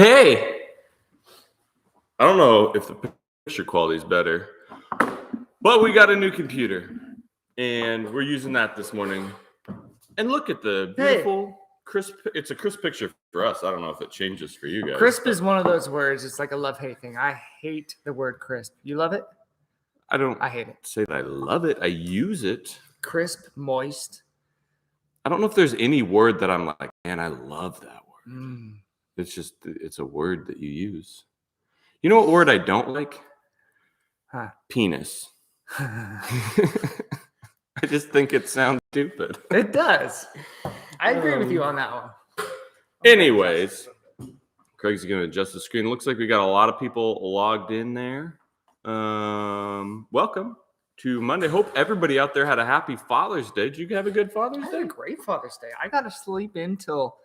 Hey! I don't know if the picture quality is better, but we got a new computer, and we're using that this morning. And look at the beautiful, crisp. It's a crisp picture for us. I don't know if it changes for you guys. Crisp is one of those words. It's like a love-hate thing. I hate the word crisp. You love it? I hate it. Say that I love it. I use it. Crisp, moist. I don't know if there's any word that I'm like, man, I love that word. It's a word that you use. You know what word I don't like? Penis. I just think it sounds stupid. It does. I agree with you on that one. Anyways, Craig's going to adjust the screen. Looks like we got a lot of people logged in there. Welcome to Monday. Hope everybody out there had a happy Father's Day. Did you have a good Father's Day? I had a great Father's Day. I got to sleep until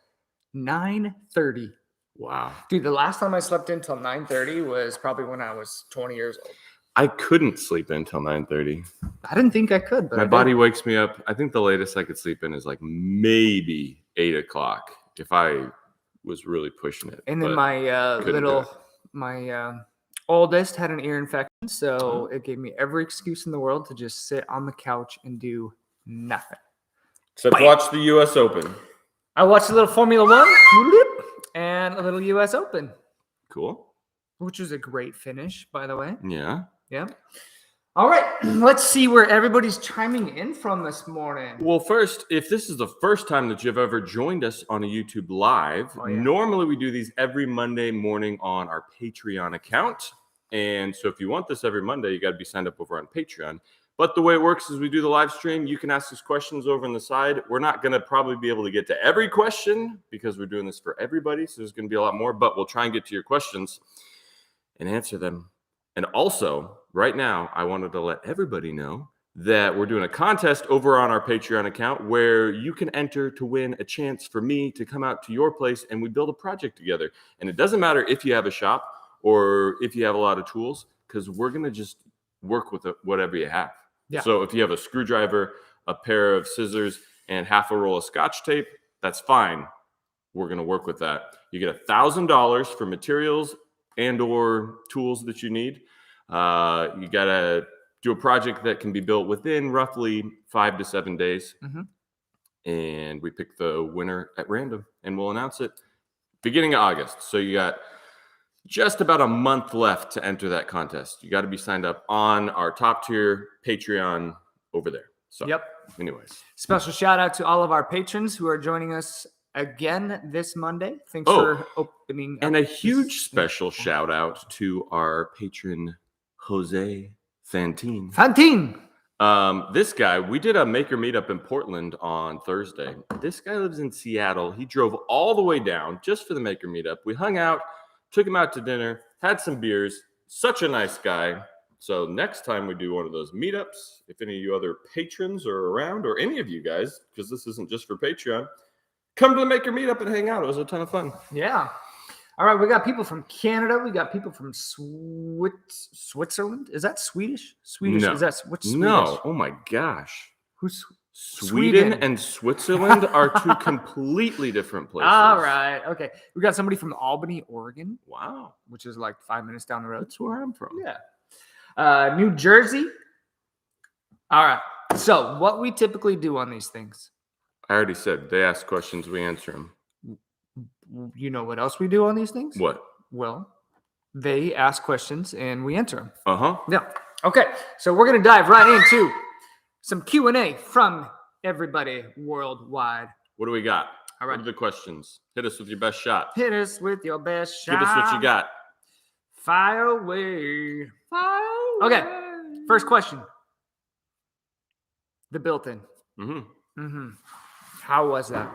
9:30. Wow. Dude, the last time I slept until 9:30 was probably when I was 20 years old. I couldn't sleep until 9:30. I didn't think I could, but my body wakes me up. I think the latest I could sleep in is like maybe 8 o'clock if I was really pushing it. And then my oldest had an ear infection, so it gave me every excuse in the world to just sit on the couch and do nothing. Except watch the U.S. Open. I watched a little Formula One and a little U.S. Open. Cool. Which was a great finish, by the way. Yeah. Yeah. All right. Let's see where everybody's chiming in from this morning. Well, first, if this is the first time that you've ever joined us on a YouTube Live, normally we do these every Monday morning on our Patreon account. And so if you want this every Monday, you got to be signed up over on Patreon. But the way it works is we do the live stream. You can ask us questions over on the side. We're not going to probably be able to get to every question because we're doing this for everybody. So there's going to be a lot more, but we'll try and get to your questions and answer them. And also, right now, I wanted to let everybody know that we're doing a contest over on our Patreon account where you can enter to win a chance for me to come out to your place and we build a project together. And it doesn't matter if you have a shop or if you have a lot of tools, because we're going to just work with whatever you have. Yeah. So if you have a screwdriver, a pair of scissors, and half a roll of Scotch tape, that's fine. We're going to work with that. You get $1,000 for materials and or tools that you need. You got to do a project that can be built within roughly 5 to 7 days. Mm-hmm. And we pick the winner at random, and we'll announce it beginning of August. So you got just about a month left to enter that contest. You got to be signed up on our top tier Patreon over there. So, anyways. Special shout out to all of our patrons who are joining us again this Monday. Thanks for opening. And a huge special shout out to our patron, Jose Fantine. This guy, we did a maker meetup in Portland on Thursday. This guy lives in Seattle. He drove all the way down just for the maker meetup. We hung out. Took him out to dinner, had some beers. Such a nice guy. So next time we do one of those meetups, if any of you other patrons are around, or any of you guys, because this isn't just for Patreon, come to the Maker Meetup and hang out. It was a ton of fun. Yeah. All right. We got people from Canada. We got people from Switzerland. Is that Swedish? Swedish? No. Is that what's Swedish? No. Oh my gosh. Who's Sweden and Switzerland are two completely different places. All right. Okay. We got somebody from Albany, Oregon. Wow. Which is like 5 minutes down the road. That's where I'm from. Yeah. New Jersey. All right. So what we typically do on these things. I already said they ask questions, we answer them. You know what else we do on these things? What? Well, they ask questions and we answer them. Uh-huh. Yeah. Okay. So we're going to dive right into some Q&A from everybody worldwide. What do we got? All right. What are the questions? Hit us with your best shot. Hit us with your best shot. Give us what you got. Fire away. Okay. First question. The built-in. How was that?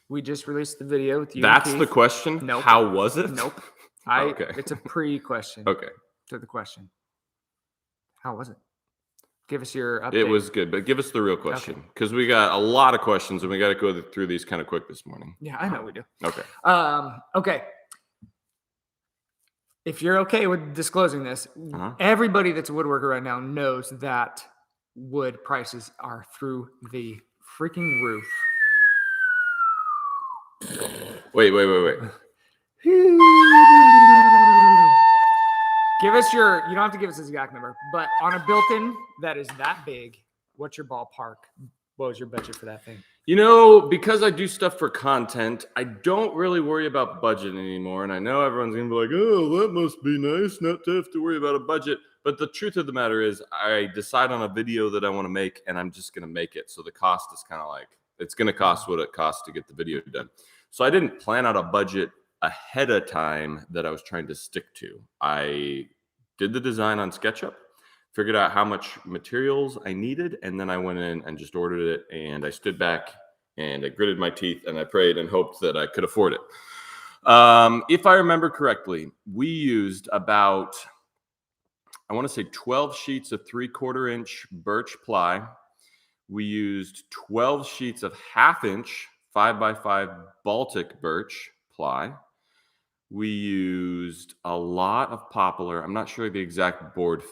We just released the video with you. That's the question? Nope. How was it? Nope. Okay. It's a pre-question. Okay. To the question. How was it? Give us your update. It was good, but give us the real question because we got a lot of questions and we got to go through these kind of quick this morning. Yeah, I know we do. Okay. Okay. If you're okay with disclosing this, everybody that's a woodworker right now knows that wood prices are through the freaking roof. Wait. Give us you don't have to give us this exact number, but on a built-in that is that big, what's your ballpark? What was your budget for that thing? Because I do stuff for content, I don't really worry about budget anymore. And I know everyone's going to be like, oh, that must be nice not to have to worry about a budget. But the truth of the matter is I decide on a video that I want to make, and I'm just going to make it. So the cost is kind of like, it's going to cost what it costs to get the video done. So I didn't plan out a budget ahead of time that I was trying to stick to. I did the design on SketchUp, figured out how much materials I needed, and then I went in and just ordered it, and I stood back and I gritted my teeth and I prayed and hoped that I could afford it. If I remember correctly, we used about, I want to say 12 sheets of 3/4 inch birch ply. We used 12 sheets of 1/2 inch 5x5 Baltic birch ply. We used a lot of poplar. I'm not sure the exact board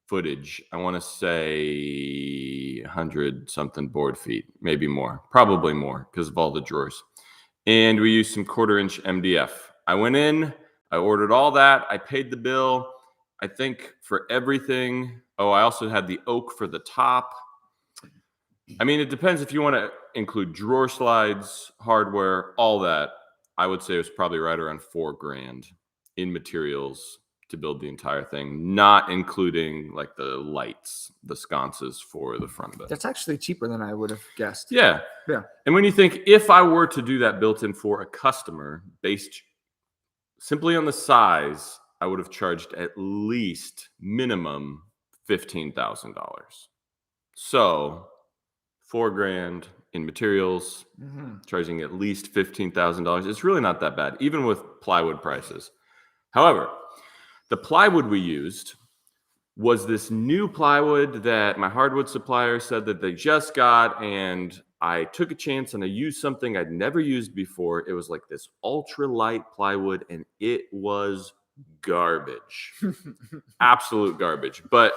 footage. I want to say 100 something board feet, maybe more, probably more because of all the drawers. And we used some 1/4 inch MDF. I went in, I ordered all that. I paid the bill. I think for everything. Oh, I also had the oak for the top. I mean, it depends if you want to include drawer slides, hardware, all that. I would say it was probably right around $4,000 in materials to build the entire thing, not including like the lights, the sconces for the front of it. That's actually cheaper than I would have guessed. Yeah. And when you think, if I were to do that built in for a customer based simply on the size, I would have charged at least minimum $15,000. So $4,000 in materials, charging at least $15,000. It's really not that bad, even with plywood prices. However, the plywood we used was this new plywood that my hardwood supplier said that they just got, and I took a chance and I used something I'd never used before. It was like this ultra light plywood, and it was garbage. Absolute garbage. But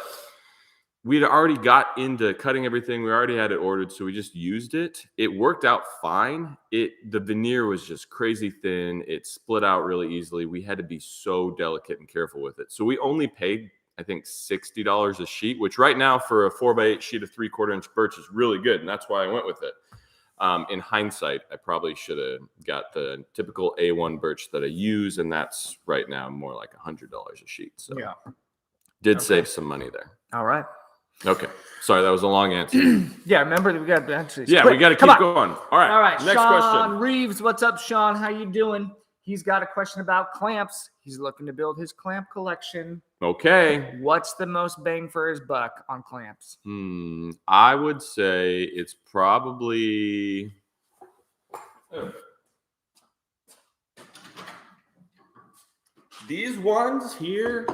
we'd already got into cutting everything. We already had it ordered, so we just used it. It worked out fine. The veneer was just crazy thin. It split out really easily. We had to be so delicate and careful with it. So we only paid, I think, $60 a sheet, which right now for a 4x8 sheet of 3/4 inch birch is really good, and that's why I went with it. In hindsight, I probably should have got the typical A1 birch that I use, and that's right now more like $100 a sheet. So did save some money there. All right. Okay. Sorry, that was a long answer. Yeah, remember that we got to actually. Yeah, we got to keep going. All right. Next Sean question. Reeves, what's up, Sean? How you doing? He's got a question about clamps. He's looking to build his clamp collection. Okay. What's the most bang for his buck on clamps? I would say it's probably these ones here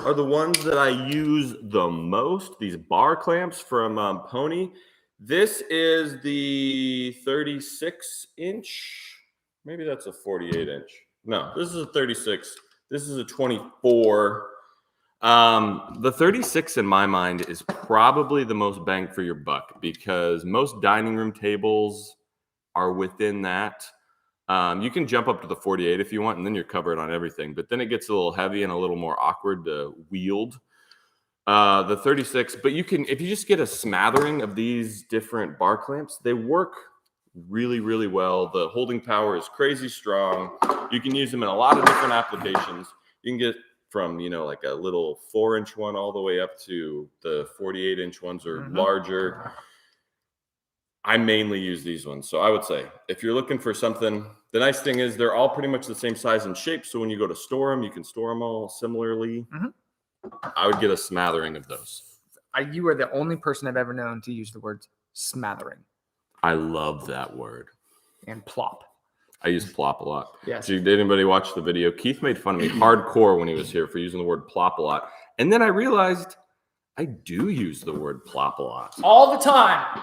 are the ones that I use the most. These bar clamps from Pony. This is the 36 inch. Maybe that's a 48 inch. No, this is a 36. This is a 24. The 36 in my mind is probably the most bang for your buck because most dining room tables are within that. You can jump up to the 48 if you want, and then you're covered on everything. But then it gets a little heavy and a little more awkward to wield. The 36, but you can, if you just get a smattering of these different bar clamps, they work really, really well. The holding power is crazy strong. You can use them in a lot of different applications. You can get from, like a little 4-inch one all the way up to the 48-inch ones or larger. I mainly use these ones. So I would say if you're looking for something, the nice thing is they're all pretty much the same size and shape. So when you go to store them, you can store them all similarly. I would get a smattering of those. You are the only person I've ever known to use the word smattering. I love that word. And plop. I use plop a lot. Yes. Did anybody watch the video? Keith made fun of me hardcore when he was here for using the word plop a lot. And then I realized I do use the word plop a lot. All the time.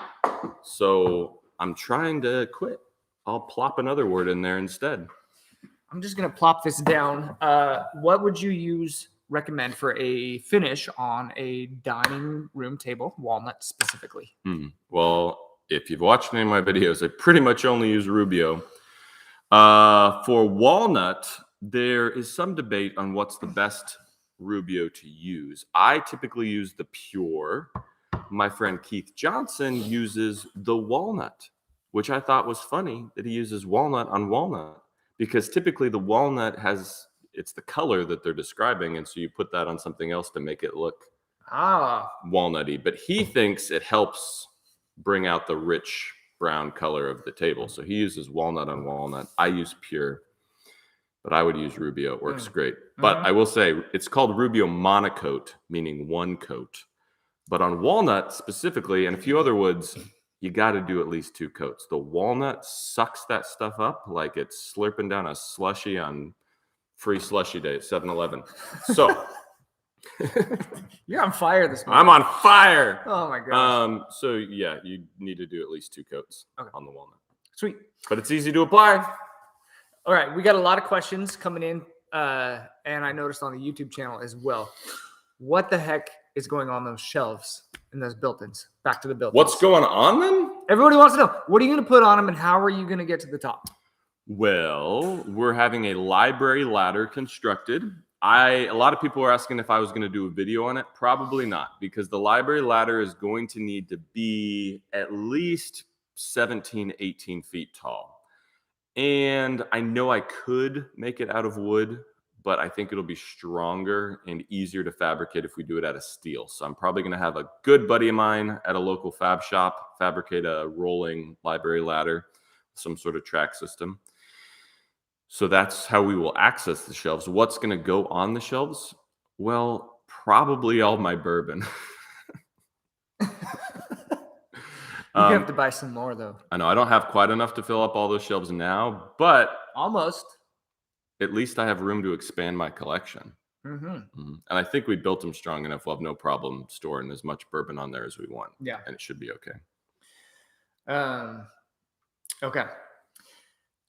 So I'm trying to quit. I'll plop another word in there instead. I'm just going to plop this down. What would you recommend for a finish on a dining room table, walnut specifically? Well, if you've watched any of my videos, I pretty much only use Rubio. For walnut, there is some debate on what's the best Rubio to use. I typically use the pure. My friend Keith Johnson uses the walnut, which I thought was funny that he uses walnut on walnut, because typically the walnut it's the color that they're describing, and so you put that on something else to make it look walnutty. But he thinks it helps bring out the rich brown color of the table, so he uses walnut on walnut. I use pure, but I would use Rubio. It works great. But I will say it's called Rubio monocoat, meaning one coat. But on walnut specifically, and a few other woods, you got to do at least 2 coats. The walnut sucks that stuff up like it's slurping down a slushie on free slushie day at 7-Eleven. So you're on fire this morning. I'm on fire. Oh my gosh. So yeah, you need to do at least 2 coats on the walnut. Sweet. But it's easy to apply. All right, we got a lot of questions coming in, and I noticed on the YouTube channel as well. What the heck is going on those shelves in those built-ins? Back to the built-ins. What's going on them? Everybody wants to know. What are you going to put on them, and how are you going to get to the top? Well, we're having a library ladder constructed. A lot of people are asking if I was going to do a video on it. Probably not, because the library ladder is going to need to be at least 17, 18 feet tall. And I know I could make it out of wood, but I think it'll be stronger and easier to fabricate if we do it out of steel. So I'm probably going to have a good buddy of mine at a local fab shop fabricate a rolling library ladder, some sort of track system. So that's how we will access the shelves. What's going to go on the shelves? Well, probably all my bourbon. You have to buy some more, though. I know I don't have quite enough to fill up all those shelves now, but almost. At least I have room to expand my collection. And I think we built them strong enough. We'll have no problem storing as much bourbon on there as we want. Yeah. And it should be okay. Okay.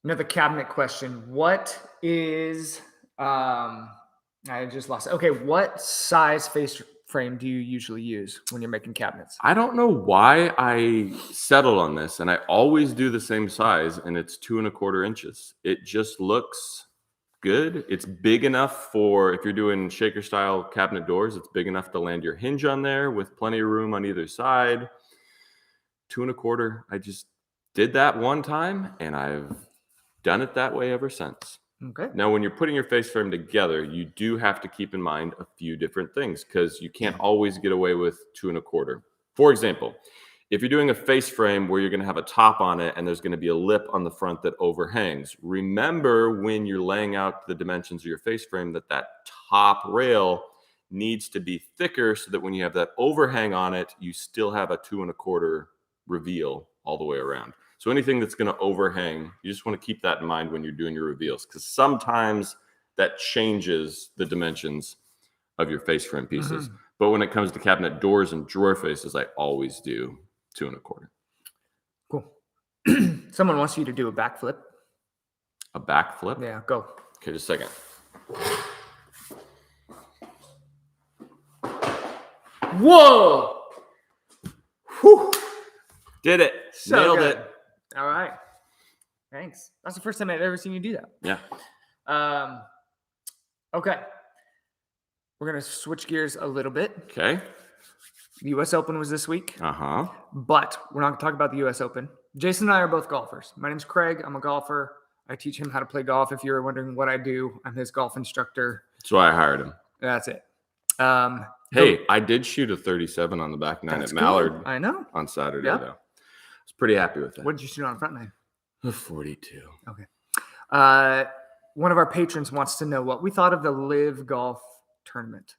Another cabinet question. What is, I just lost it. Okay. What size face frame do you usually use when you're making cabinets? I don't know why I settled on this, and I always do the same size, and it's 2 1/4 inches. It just looks good. It's big enough for, if you're doing shaker style cabinet doors, it's big enough to land your hinge on there with plenty of room on either side. 2 1/4. I just did that one time, and I've done it that way ever since. Okay. Now, when you're putting your face frame together, you do have to keep in mind a few different things, because you can't always get away with 2 1/4. For example, if you're doing a face frame where you're going to have a top on it and there's going to be a lip on the front that overhangs, remember when you're laying out the dimensions of your face frame that top rail needs to be thicker so that when you have that overhang on it, you still have a 2 1/4 reveal all the way around. So anything that's going to overhang, you just want to keep that in mind when you're doing your reveals, because sometimes that changes the dimensions of your face frame pieces. But when it comes to cabinet doors and drawer faces, I always do 2 1/4. Cool. Someone wants you to do a backflip. A backflip? Yeah, go. Okay, just a second. Whoa! Whew. Did it. So Nailed good. it. All right. Thanks. That's the first time I've ever seen you do that. Yeah. Okay. We're going to switch gears a little bit. Okay. The U.S. Open was this week. Uh-huh. But we're not going to talk about the U.S. Open. Jason and I are both golfers. My name's Craig. I'm a golfer. I teach him how to play golf. If you're wondering what I do, I'm his golf instructor. That's why I hired him. That's it. Hey, I did shoot a 37 on the back nine at Mallard. Cool. I know. On Saturday, Yeah. though. I was pretty happy with that. What did you shoot on front nine? A 42. Okay. One of our patrons wants to know what we thought of the Live Golf tournament.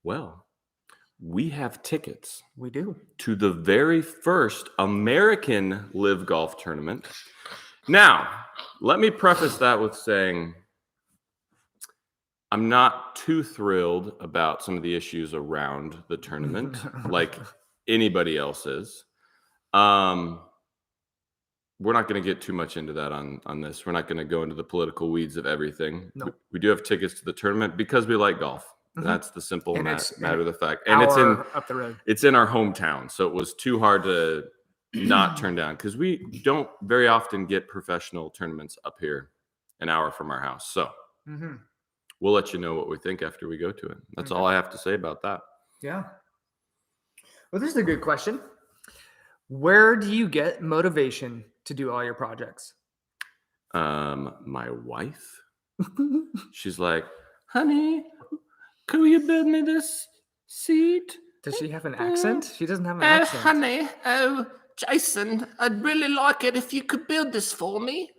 Well, we have tickets. We do. To the very first American Live Golf tournament. Now, let me preface that with saying I'm not too thrilled about some of the issues around the tournament, like anybody else is. We're not going to get too much into that on this. We're not going to go into the political weeds of everything. No. We do have tickets to the tournament because we like golf. Mm-hmm. That's the simple And matter of the fact. And it's up the road. It's in our hometown, so it was too hard to not turn down, because we don't very often get professional tournaments up here an hour from our house. So we'll let you know what we think after we go to it. That's all I have to say about that. Yeah. Well, this is a good question. Where do you get motivation to do all your projects? My wife, she's like, honey, could you build me this seat? Does she have an accent? She doesn't have an accent. Honey, Jason, I'd really like it if you could build this for me.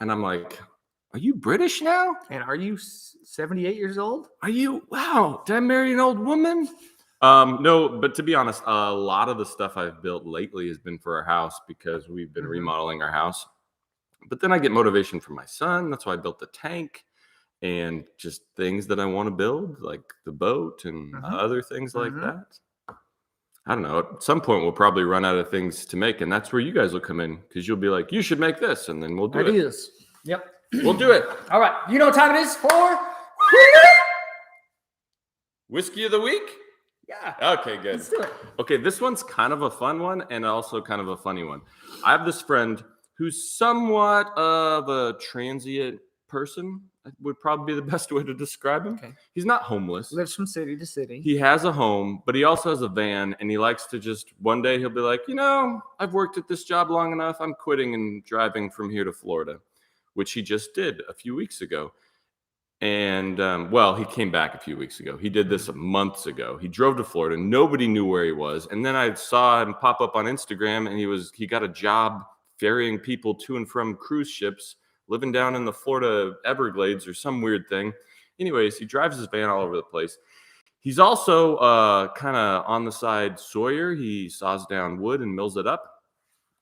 And I'm like, are you British now? And are you 78 years old? Are you? Wow, did I marry an old woman? No, but to be honest, a lot of the stuff I've built lately has been for our house because we've been remodeling our house. But then I get motivation from my son. That's why I built the tank and just things that I want to build, like the boat and other things like that. I don't know. At some point, we'll probably run out of things to make, and that's where you guys will come in because you'll be like, you should make this, and then we'll do it. Ideas. Yep. We'll do it. All right. You know what time it is for? Whiskey of the week? Yeah. Okay, good. Let's do it. Okay, this one's kind of a fun one and also kind of a funny one. I have this friend who's somewhat of a transient person. That would probably be the best way to describe him. Okay. He's not homeless. Lives from city to city. He has a home, but he also has a van, and he likes to just one day he'll be like, I've worked at this job long enough. I'm quitting and driving from here to Florida, which he just did a few weeks ago. And he came back a few weeks ago. He did this months ago. He drove to Florida. Nobody knew where he was. And then I saw him pop up on Instagram, and he got a job ferrying people to and from cruise ships, living down in the Florida Everglades or some weird thing. Anyways, he drives his van all over the place. He's also kind of on the side sawyer. He saws down wood and mills it up.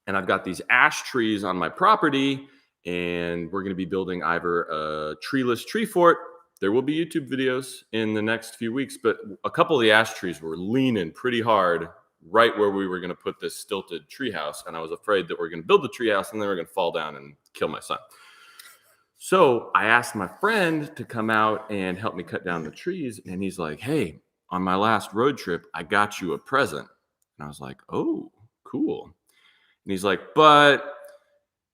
And I've got these ash trees on my property, and we're going to be building either a treeless tree fort. There will be YouTube videos in the next few weeks, but a couple of the ash trees were leaning pretty hard right where we were going to put this stilted tree house. And I was afraid that we're going to build the tree house and then we're going to fall down and kill my son. So I asked my friend to come out and help me cut down the trees. And he's like, hey, on my last road trip, I got you a present. And I was like, oh, cool. And he's like, but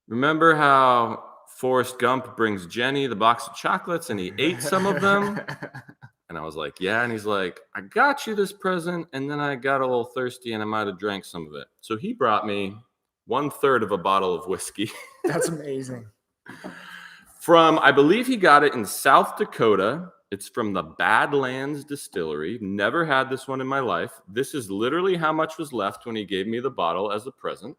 remember how Forrest Gump brings Jenny the box of chocolates and he ate some of them? And I was like, yeah. And he's like, I got you this present, and then I got a little thirsty and I might have drank some of it. So he brought me 1/3 of a bottle of whiskey. That's amazing. From, I believe he got it in South Dakota. It's from the Badlands Distillery. Never had this one in my life. This is literally how much was left when he gave me the bottle as a present.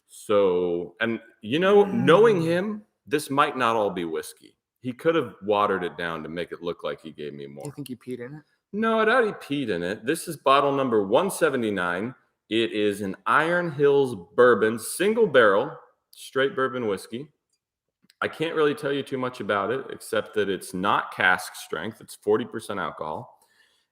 So, and knowing him, this might not all be whiskey. He could have watered it down to make it look like he gave me more. You think he peed in it? No, it already peed in it. This is bottle number 179. It is an Iron Hills Bourbon, single barrel, straight bourbon whiskey. I can't really tell you too much about it, except that it's not cask strength. It's 40% alcohol,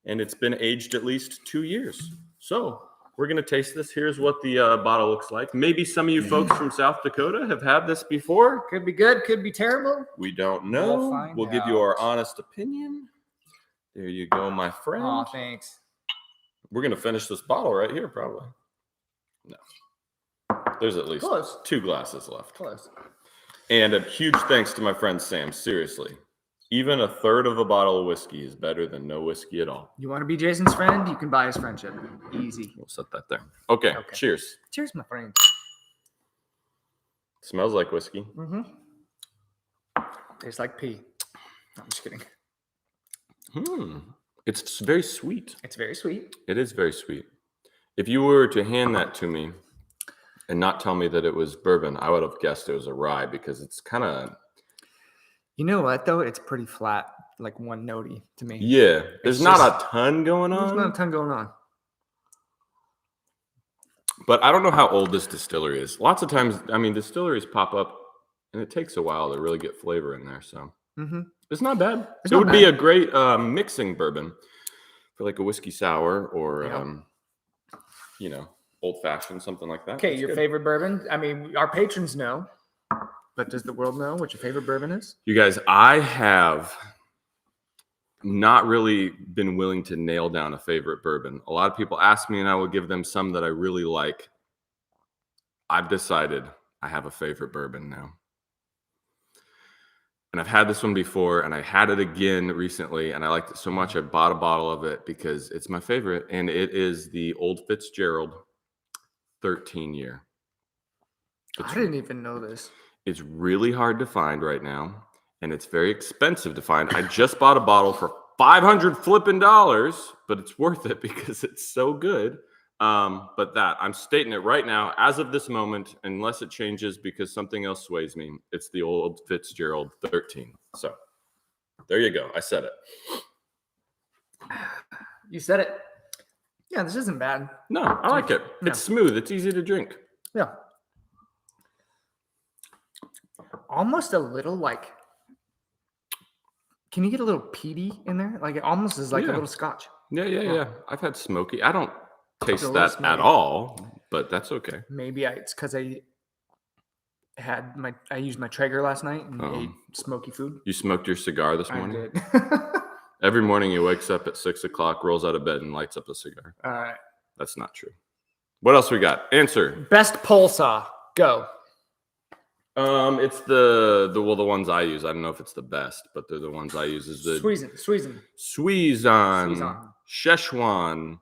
and it's been aged at least 2 years. So we're going to taste this. Here's what the bottle looks like. Maybe some of you folks from South Dakota have had this before. Could be good, could be terrible. We don't know. We'll give you our honest opinion. There you go, my friend. Oh, thanks. We're going to finish this bottle right here, probably. No. There's at least 2 glasses left. Close. And a huge thanks to my friend Sam. Seriously. Even 1/3 of a bottle of whiskey is better than no whiskey at all. You want to be Jason's friend? You can buy his friendship. Easy. We'll set that there. Okay. Cheers. Cheers, my friend. Smells like whiskey. Mm-hmm. Tastes like pee. No, I'm just kidding. It's very sweet. It's very sweet. It is very sweet. If you were to hand that to me and not tell me that it was bourbon, I would have guessed it was a rye because it's kind of... You know what, though? It's pretty flat, like one notey to me. Yeah. There's not a ton going on. There's not a ton going on. But I don't know how old this distillery is. Lots of times, distilleries pop up, and it takes a while to really get flavor in there. So it's not bad. It would be a great mixing bourbon for like a whiskey sour or, old-fashioned, something like that. Okay, your favorite bourbon? I mean, our patrons know. But does the world know what your favorite bourbon is? You guys, I have not really been willing to nail down a favorite bourbon. A lot of people ask me, and I will give them some that I really like. I've decided I have a favorite bourbon now. And I've had this one before, and I had it again recently, and I liked it so much I bought a bottle of it because it's my favorite, and it is the Old Fitzgerald 13-year. I didn't even know this. It's really hard to find right now, and it's very expensive to find. I just bought a bottle for $500 flipping dollars, but it's worth it because it's so good. But I'm stating it right now, as of this moment, unless it changes because something else sways me, it's the Old Fitzgerald 13. So there you go. I said it. You said it. Yeah, this isn't bad. No, I like it. Yeah. It's smooth. It's easy to drink. Yeah. Almost a little like, can you get a little peaty in there? Like it almost is like a little scotch. Yeah. I've had smoky. I don't taste little that smoky. at all, but that's okay. Maybe it's because I used my Traeger last night and ate smoky food. You smoked your cigar this morning? I did. Every morning he wakes up at 6 o'clock, rolls out of bed, and lights up a cigar. All right. That's not true. What else we got? Answer. Best pole saw. Go. It's the ones I use. I don't know if it's the best, but they're the ones I use. Is the Suizan. Szechuan,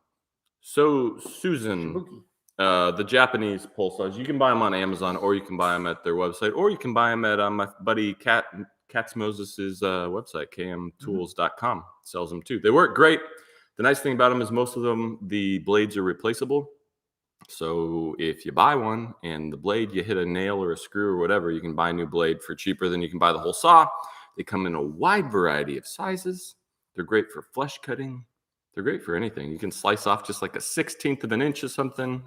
Susan, the Japanese pole saws. You can buy them on Amazon, or you can buy them at their website, or you can buy them at my buddy Katz Moses's website, kmtools.com. Sells them too. They work great. The nice thing about them is most of them, the blades are replaceable. So if you buy one and the blade, you hit a nail or a screw or whatever, you can buy a new blade for cheaper than you can buy the whole saw. They come in a wide variety of sizes. They're great for flesh cutting. They're great for anything. You can slice off just like a 1/16 of an inch or something.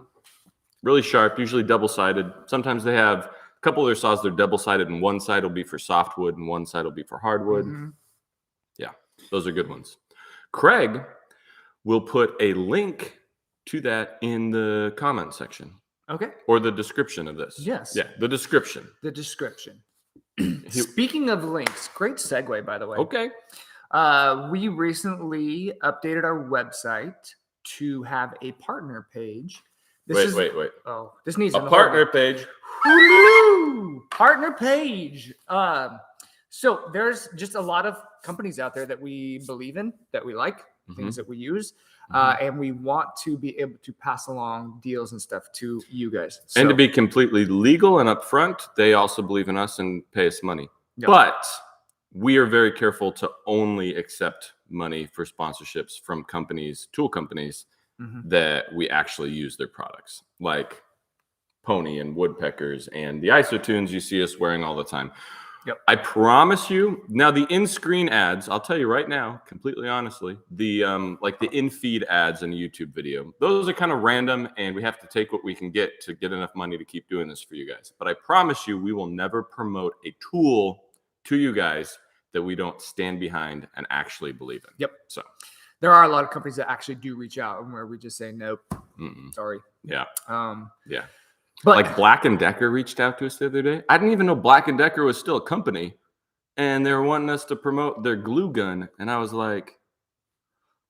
Really sharp, usually double-sided. Sometimes they have a couple of their saws, they're double-sided, and one side will be for softwood and one side will be for hardwood. Mm-hmm. Yeah, those are good ones. Craig will put a link to that in the comment section. Okay. Or the description of this. Yes. Yeah, the description. The description. Speaking of links, great segue, by the way. Okay. We recently updated our website to have a partner page. Wait. Oh, this needs a partner page. Woo! Partner page. So there's just a lot of companies out there that we believe in, that we like, things that we use. And we want to be able to pass along deals and stuff to you guys. So, And to be completely legal and upfront, they also believe in us and pay us money. Yep. But we are very careful to only accept money for sponsorships from companies, tool companies, that we actually use their products, like Pony and Woodpeckers and the IsoTunes you see us wearing all the time. Yep. I promise you. Now, the in-screen ads, I'll tell you right now, completely honestly, the like the in-feed ads in a YouTube video, those are kind of random, and we have to take what we can get to get enough money to keep doing this for you guys. But I promise you, we will never promote a tool to you guys that we don't stand behind and actually believe in. Yep. So there are a lot of companies that actually do reach out and where we just say, nope, sorry. Yeah. Yeah. But like Black & Decker reached out to us the other day. I didn't even know Black & Decker was still a company, and they were wanting us to promote their glue gun. And I was like,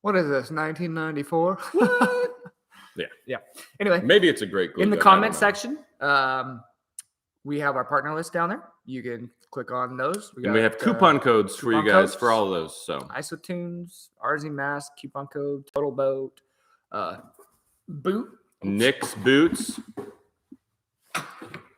what is this, 1994? what? Yeah. Anyway, maybe it's a great glue in the gun. comment section, we have our partner list down there. You can click on those. We have coupon codes for you guys codes, for all of those. So IsoTunes, RZ Mask, coupon code, Total Boat, Boot. Nick's Boots.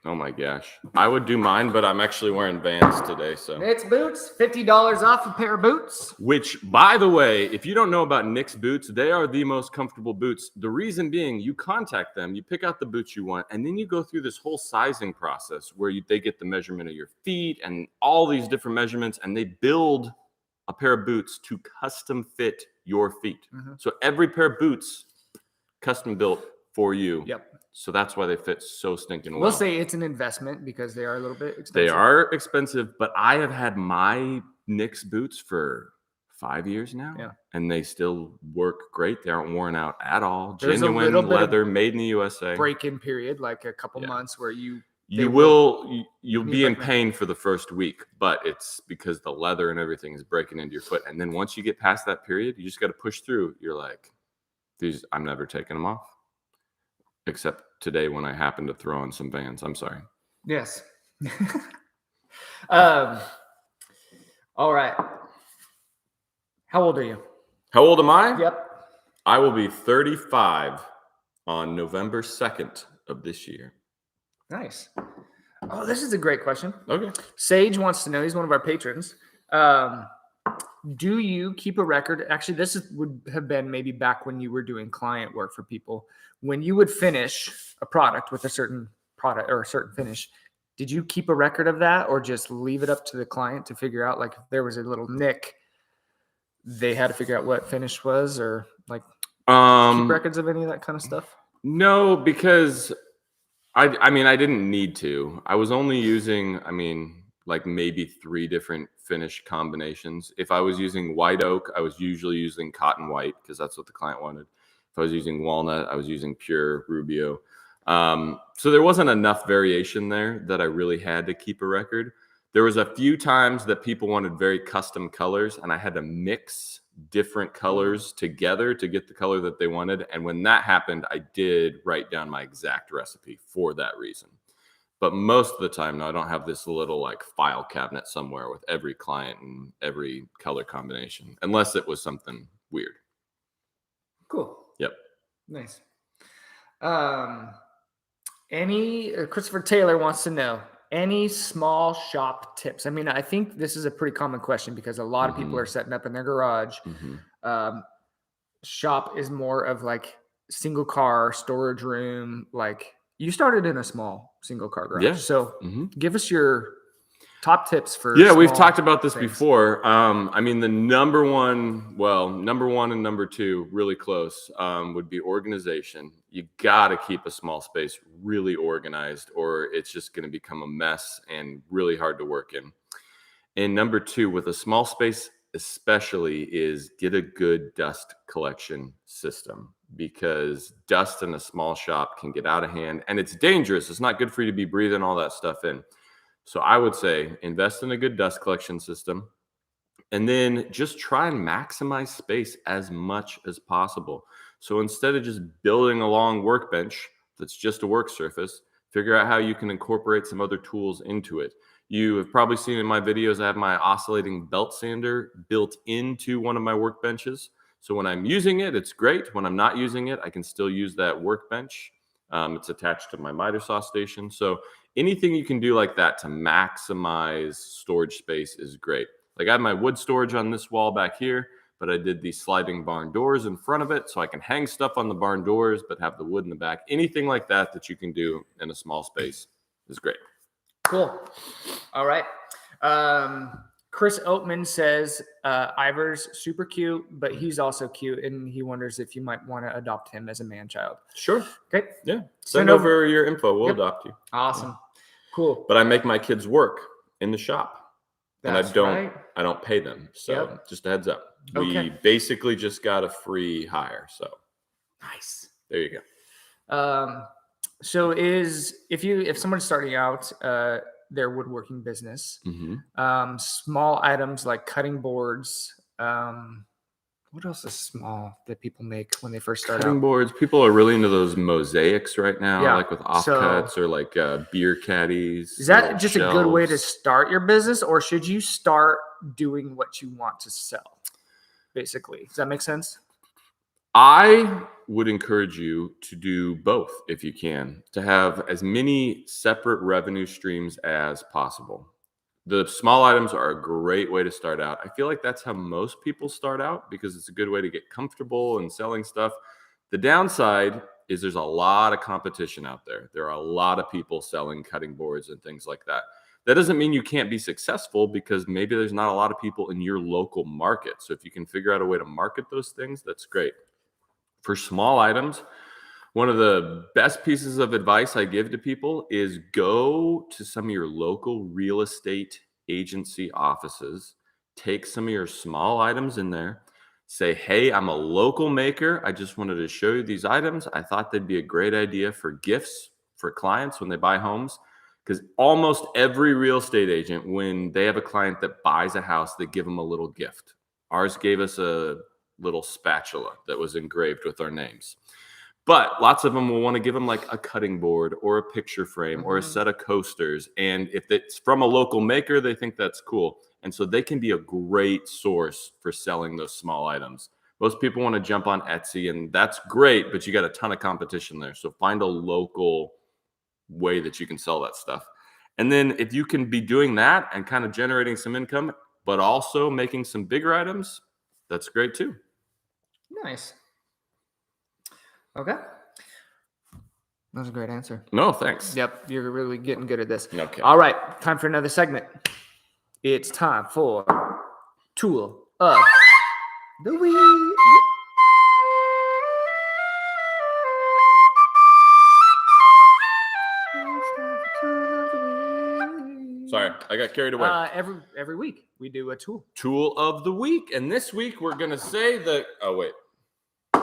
Oh my gosh. I would do mine, but I'm actually wearing Vans today. So Nick's Boots, $50 off a pair of boots. Which, by the way, if you don't know about Nick's Boots, they are the most comfortable boots. The reason being, you contact them, you pick out the boots you want, and then you go through this whole sizing process where they get the measurement of your feet and all these different measurements, and they build a pair of boots to custom fit your feet. So every pair of boots, custom built for you. Yep. So that's why they fit so stinking well. We'll say it's an investment because they are a little bit expensive. They are expensive, but I have had my Nick's boots for 5 years now, and they still work great. They aren't worn out at all. There's genuine leather, made in the USA. Break-in period, like a couple months where you'll be in pain for the first week, but it's because the leather and everything is breaking into your foot. And then once you get past that period, you just got to push through. You're like, I'm never taking them off. Except today when I happened to throw on some Vans. I'm sorry. Yes. All right. How old are you? How old am I? Yep. I will be 35 on November 2nd of this year. Nice. Oh, this is a great question. Okay. Sage wants to know, he's one of our patrons. Do you keep a record? Actually, would have been maybe back when you were doing client work for people. When you would finish a product with a certain product or a certain finish, did you keep a record of that or just leave it up to the client to figure out, like, if there was a little nick, they had to figure out what finish was, or like keep records of any of that kind of stuff? No, because I mean, I didn't need to. I was only using, like maybe 3 different finish combinations. If I was using white oak, I was usually using cotton white because that's what the client wanted. If I was using walnut, I was using pure Rubio. So there wasn't enough variation there that I really had to keep a record. There was a few times that people wanted very custom colors, and I had to mix different colors together to get the color that they wanted. And when that happened, I did write down my exact recipe for that reason. But most of the time, no, I don't have this little like file cabinet somewhere with every client and every color combination, unless it was something weird. Cool. Yep. Nice. Christopher Taylor wants to know, any small shop tips? I mean, I think this is a pretty common question because a lot of people are setting up in their garage. Shop is more of like single car storage room. Like, you started in a small single car garage. Yeah. So give us your top tips for. Yeah, we've talked about this things. before. I mean, the number one and number 2, really close, would be organization. You got to keep a small space really organized, or it's just going to become a mess and really hard to work in. And number 2, with a small space especially, is get a good dust collection system, because dust in a small shop can get out of hand and it's dangerous. It's not good for you to be breathing all that stuff in. So I would say invest in a good dust collection system, and then just try and maximize space as much as possible. So instead of just building a long workbench that's just a work surface, figure out how you can incorporate some other tools into it. You have probably seen in my videos, I have my oscillating belt sander built into one of my workbenches. So when I'm using it, it's great. When I'm not using it, I can still use that workbench. It's attached to my miter saw station. So anything you can do like that to maximize storage space is great. Like, I have my wood storage on this wall back here, but I did these sliding barn doors in front of it, so I can hang stuff on the barn doors, but have the wood in the back. Anything like that that you can do in a small space is great. Cool. All right. Chris Oatman says Ivor's super cute, but he's also cute, and he wonders if you might want to adopt him as a man-child. Sure. Okay. Yeah. Send over your info. We'll adopt you. Awesome. Yeah. Cool. But I make my kids work in the shop. That's and I don't pay them. So just a heads up. We basically just got a free hire. So nice. There you go. So if someone's starting out their woodworking business, small items like cutting boards, what else is small that people make when they first start Cutting out? boards. People are really into those mosaics right now, like with offcuts or like beer caddies. Is that just a good way to start your business, or should you start doing what you want to sell? Basically, does that make sense? I would encourage you to do both if you can, to have as many separate revenue streams as possible. The small items are a great way to start out. I feel like that's how most people start out because it's a good way to get comfortable in selling stuff. The downside is there's a lot of competition out there. There are a lot of people selling cutting boards and things like that. That doesn't mean you can't be successful because maybe there's not a lot of people in your local market. So if you can figure out a way to market those things, that's great. For small items, one of the best pieces of advice I give to people is go to some of your local real estate agency offices, take some of your small items in there, say, hey, I'm a local maker. I just wanted to show you these items. I thought they'd be a great idea for gifts for clients when they buy homes. Because almost every real estate agent, when they have a client that buys a house, they give them a little gift. Ours gave us a little spatula that was engraved with our names. But lots of them will want to give them like a cutting board or a picture frame or a Mhm. set of coasters. And if it's from a local maker, they think that's cool. And so they can be a great source for selling those small items. Most people want to jump on Etsy, and that's great, but you got a ton of competition there. So find a local way that you can sell that stuff. And then if you can be doing that and kind of generating some income, but also making some bigger items, that's great too. Nice. Okay. That was a great answer. No, thanks. Yep, you're really getting good at this. Okay. All right, time for another segment. It's time for Tool of the Week. Sorry, I got carried away. Every week we do a tool. Tool of the week. And this week we're going to say that, oh, wait.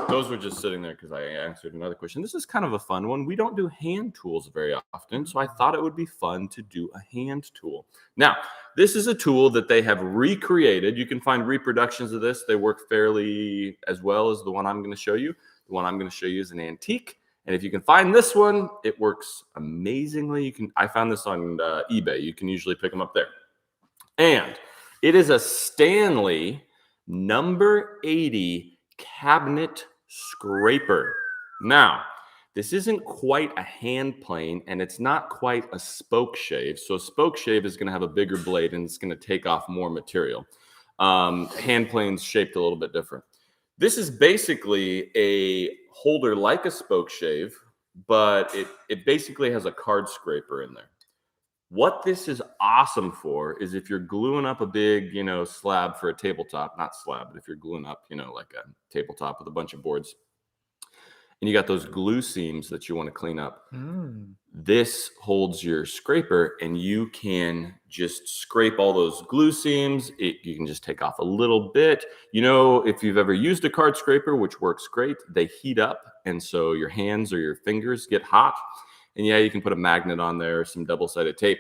Those were just sitting there because I answered another question. This is kind of a fun one. We don't do hand tools very often, so I thought it would be fun to do a hand tool. Now, this is a tool that they have recreated. You can find reproductions of this. They work fairly as well as the one I'm going to show you. The one I'm going to show you is an antique. And if you can find this one, it works amazingly. I found this on eBay. You can usually pick them up there. And it is a Stanley number 80 cabinet scraper. Now, this isn't quite a hand plane, and it's not quite a spoke shave. So a spoke shave is going to have a bigger blade, and it's going to take off more material. Hand plane's shaped a little bit different. This is basically a holder like a spoke shave, but it basically has a card scraper in there. What this is awesome for is if you're gluing up a big, slab for a tabletop, not slab, but if you're gluing up, like a tabletop with a bunch of boards, and you got those glue seams that you want to clean up, this holds your scraper, and you can just scrape all those glue seams. You can just take off a little bit. If you've ever used a card scraper, which works great, they heat up, and so your hands or your fingers get hot. And yeah, you can put a magnet on there, some double-sided tape,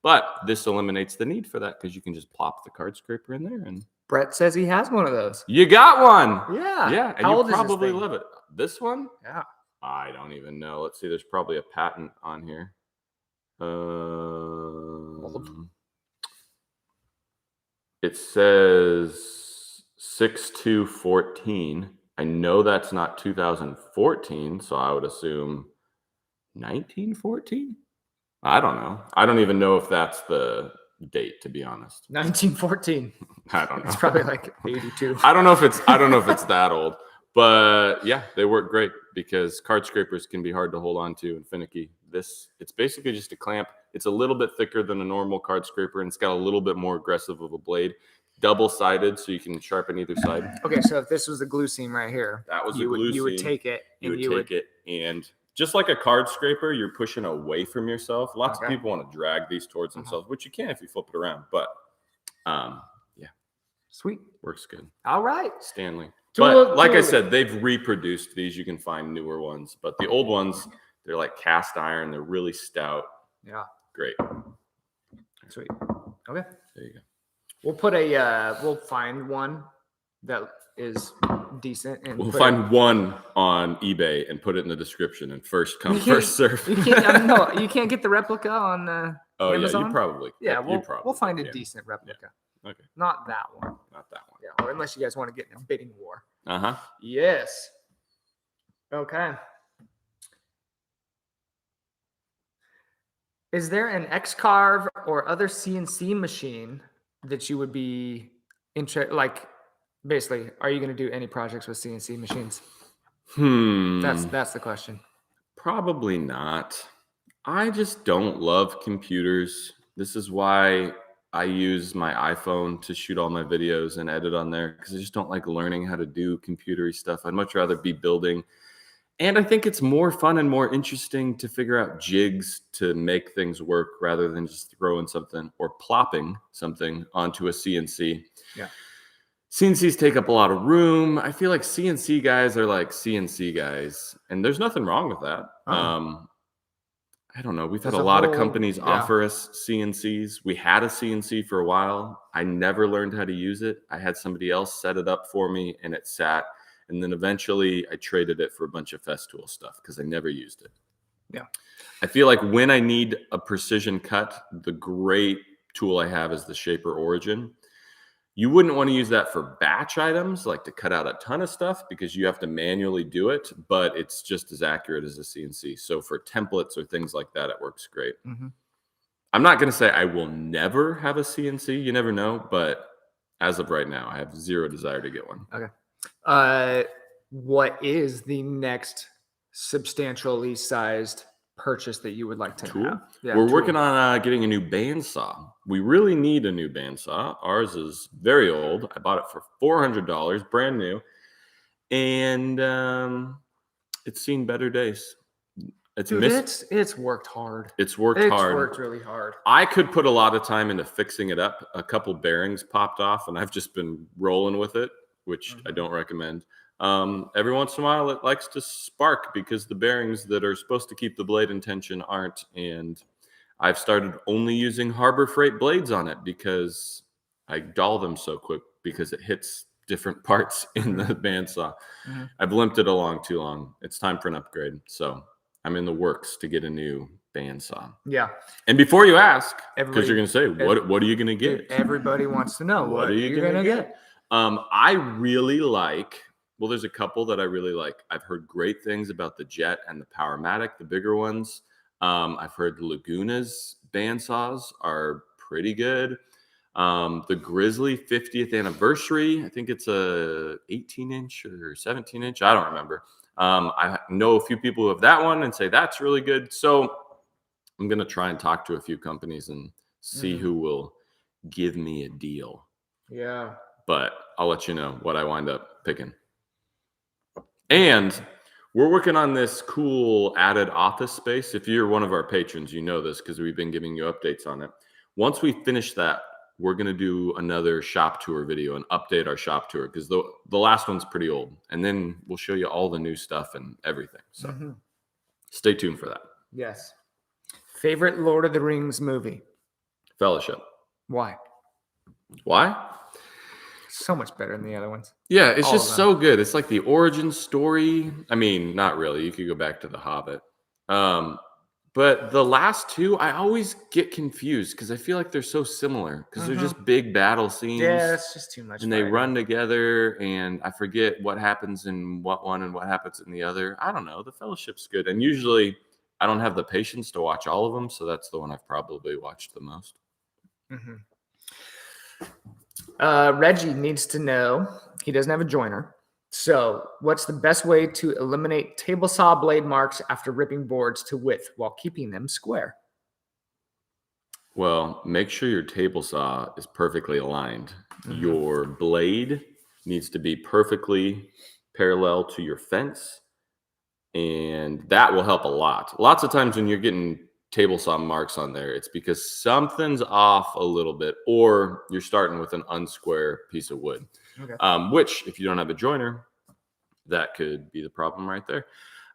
but this eliminates the need for that because you can just plop the card scraper in there. And Brett says he has one of those. you got one. Yeah. Yeah, and How you old is this probably thing? love it. This one? Yeah. I don't even know. Let's see. There's probably a patent on here. It says 6/2/14. I know that's not 2014, so I would assume 1914. I don't know. I don't even know if that's the date, to be honest. 1914. I don't know. It's probably like 82. I don't know if it's that old. But yeah, they work great because card scrapers can be hard to hold on to and finicky. It's basically just a clamp. It's a little bit thicker than a normal card scraper, and it's got a little bit more aggressive of a blade. Double-sided, so you can sharpen either side. Okay, so if this was the glue seam right here, That was you would take it. You would take it, and just like a card scraper, you're pushing away from yourself. Lots of people want to drag these towards themselves, which you can if you flip it around. But yeah, Sweet. works good. All right. Stanley. Tool But like I of- said, they've reproduced these. You can find newer ones, but the old ones, they're like cast iron. They're really stout. Yeah. Great. Sweet. Okay. There you go. We'll find one that is decent and We'll put find one on eBay and put it in the description, and first come, first serve. You can't. No, you can't get the replica on Oh Amazon? yeah, you probably. Yeah, you probably we'll find a can. decent replica. Okay, Not that one. not that one. Yeah, or unless you guys want to get in a bidding war. Uh-huh. Yes. Okay. Is there an X-Carve or other CNC machine that you would be interested? Like, basically, are you going to do any projects with CNC machines? That's the question. Probably not. I just don't love computers. This is why I use my iPhone to shoot all my videos and edit on there, because I just don't like learning how to do computery stuff. I'd much rather be building. And I think it's more fun and more interesting to figure out jigs to make things work rather than just throwing something or plopping something onto a CNC. Yeah. CNCs take up a lot of room. I feel like CNC guys are like CNC guys, and there's nothing wrong with that. I don't know. We've had There's a a lot of whole- companies yeah. offer us CNCs. We had a CNC for a while. I never learned how to use it. I had somebody else set it up for me, and it sat. And then eventually I traded it for a bunch of Festool stuff because I never used it. Yeah. I feel like when I need a precision cut, the great tool I have is the Shaper Origin. You wouldn't want to use that for batch items, like to cut out a ton of stuff because you have to manually do it, but it's just as accurate as a CNC. So for templates or things like that, it works great. Mm-hmm. I'm not going to say I will never have a CNC. You never know, but as of right now, I have zero desire to get one. Okay. What is the next substantially sized purchase that you would like to Tool? have? Yeah, We're tool. working on getting a new bandsaw. We really need a new bandsaw. Ours is very old. I bought it for $400, brand new, and it's seen better days. Dude, it's worked hard. It's worked It's hard. worked really hard. I could put a lot of time into fixing it up. A couple bearings popped off, and I've just been rolling with it, which I don't recommend. Every once in a while, it likes to spark because the bearings that are supposed to keep the blade in tension aren't. And I've started only using Harbor Freight blades on it because I dull them so quick because it hits different parts in the bandsaw. Mm-hmm. I've limped it along too long. It's time for an upgrade. So I'm in the works to get a new bandsaw. Yeah. And before you ask, because Everybody- you're going to say, what are you going to get? Dude, everybody wants to know what are you gonna get? I really like, well, there's a couple that I really like. I've heard great things about the Jet and the Powermatic, the bigger ones. I've heard Laguna's bandsaws are pretty good. The Grizzly 50th anniversary, I think it's a 18-inch or 17-inch. I don't remember. I know a few people who have that one and say that's really good. So I'm going to try and talk to a few companies and see who will give me a deal. Yeah. But I'll let you know what I wind up picking. And we're working on this cool added office space. If you're one of our patrons, you know this because we've been giving you updates on it. Once we finish that, we're going to do another shop tour video and update our shop tour because the last one's pretty old. And then we'll show you all the new stuff and everything. So stay tuned for that. Yes. Favorite Lord of the Rings movie? Fellowship. Why? Why? So much better than the other ones. Yeah, it's All of just them. so good. It's like the origin story. I mean, not really. You could go back to The Hobbit. But the last two, I always get confused because I feel like they're so similar because they're just big battle scenes. Yeah, it's just too much. And they fighting. run together, and I forget what happens in what one and what happens in the other. I don't know. The Fellowship's good. And usually I don't have the patience to watch all of them, so that's the one I've probably watched the most. Reggie needs to know, he doesn't have a joiner. So what's the best way to eliminate table saw blade marks after ripping boards to width while keeping them square? Well, make sure your table saw is perfectly aligned. Your blade needs to be perfectly parallel to your fence, and that will help a lot. Lots of times when you're getting table saw marks on there, it's because something's off a little bit, or you're starting with an unsquare piece of wood. Okay. Which, if you don't have a joiner, that could be the problem right there.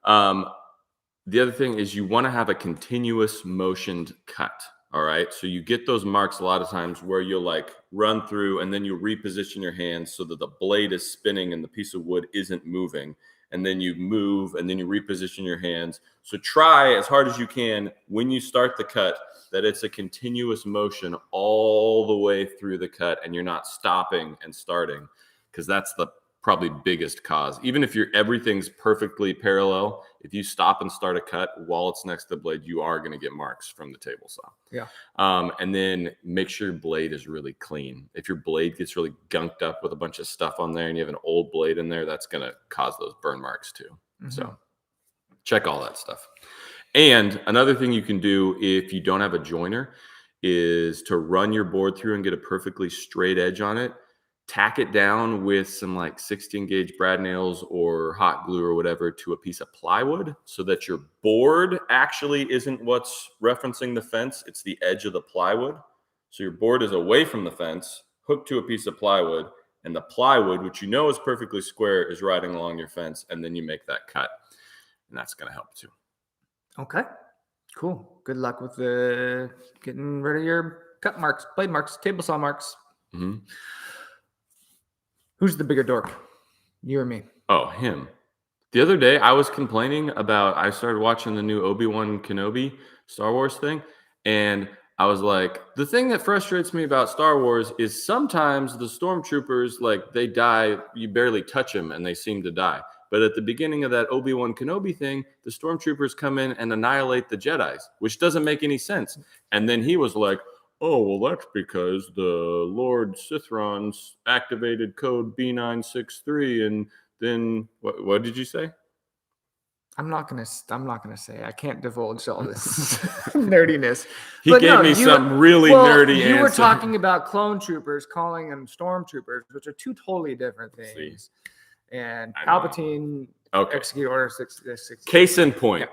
The other thing is you want to have a continuous motioned cut. All right. So you get those marks a lot of times where you'll like run through and then you reposition your hands so that the blade is spinning and the piece of wood isn't moving. And then you move and then you reposition your hands. So try as hard as you can when you start the cut that it's a continuous motion all the way through the cut and you're not stopping and starting, because that's the probably biggest cause. Even if everything's perfectly parallel, if you stop and start a cut while it's next to the blade, you are going to get marks from the table saw. Yeah. And then make sure your blade is really clean. If your blade gets really gunked up with a bunch of stuff on there and you have an old blade in there, that's going to cause those burn marks too. So check all that stuff. And another thing you can do if you don't have a joiner is to run your board through and get a perfectly straight edge on it. Tack it down with some like 16 gauge brad nails or hot glue or whatever to a piece of plywood so that your board actually isn't what's referencing the fence. It's the edge of the plywood. So your board is away from the fence, hooked to a piece of plywood, and the plywood, which you know is perfectly square, is riding along your fence. And then you make that cut. And that's going to help too. Okay. Cool. Good luck with getting rid of your cut marks, blade marks, table saw marks. Who's the bigger dork? You or me? Oh, him. The other day, I was complaining about. I started watching the new Obi-Wan Kenobi Star Wars thing, and I was like, the thing that frustrates me about Star Wars is sometimes the stormtroopers, like, they die. You barely touch them, and they seem to die. But at the beginning of that Obi-Wan Kenobi thing, the stormtroopers come in and annihilate the Jedis, which doesn't make any sense. And then he was like, oh, well, that's because the Lord Sithrons activated code B963, and then what did you say? I'm not gonna say. I can't divulge all this nerdiness. He But gave no, me you- some really well, nerdy You were answer. talking about clone troopers, calling them stormtroopers, which are two totally different things. And I know. Palpatine Okay. executed Order 66. Case in point.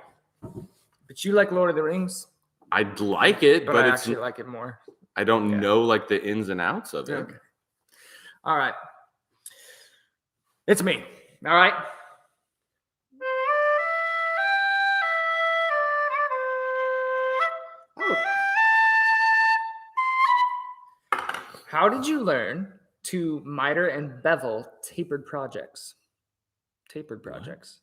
But you like Lord of the Rings, I'd like it, but but I it's actually like it more. I don't Yeah. know like the ins and outs of it. Okay. All right. It's me. All right. Oh. How did you learn to miter and bevel tapered projects? Tapered projects.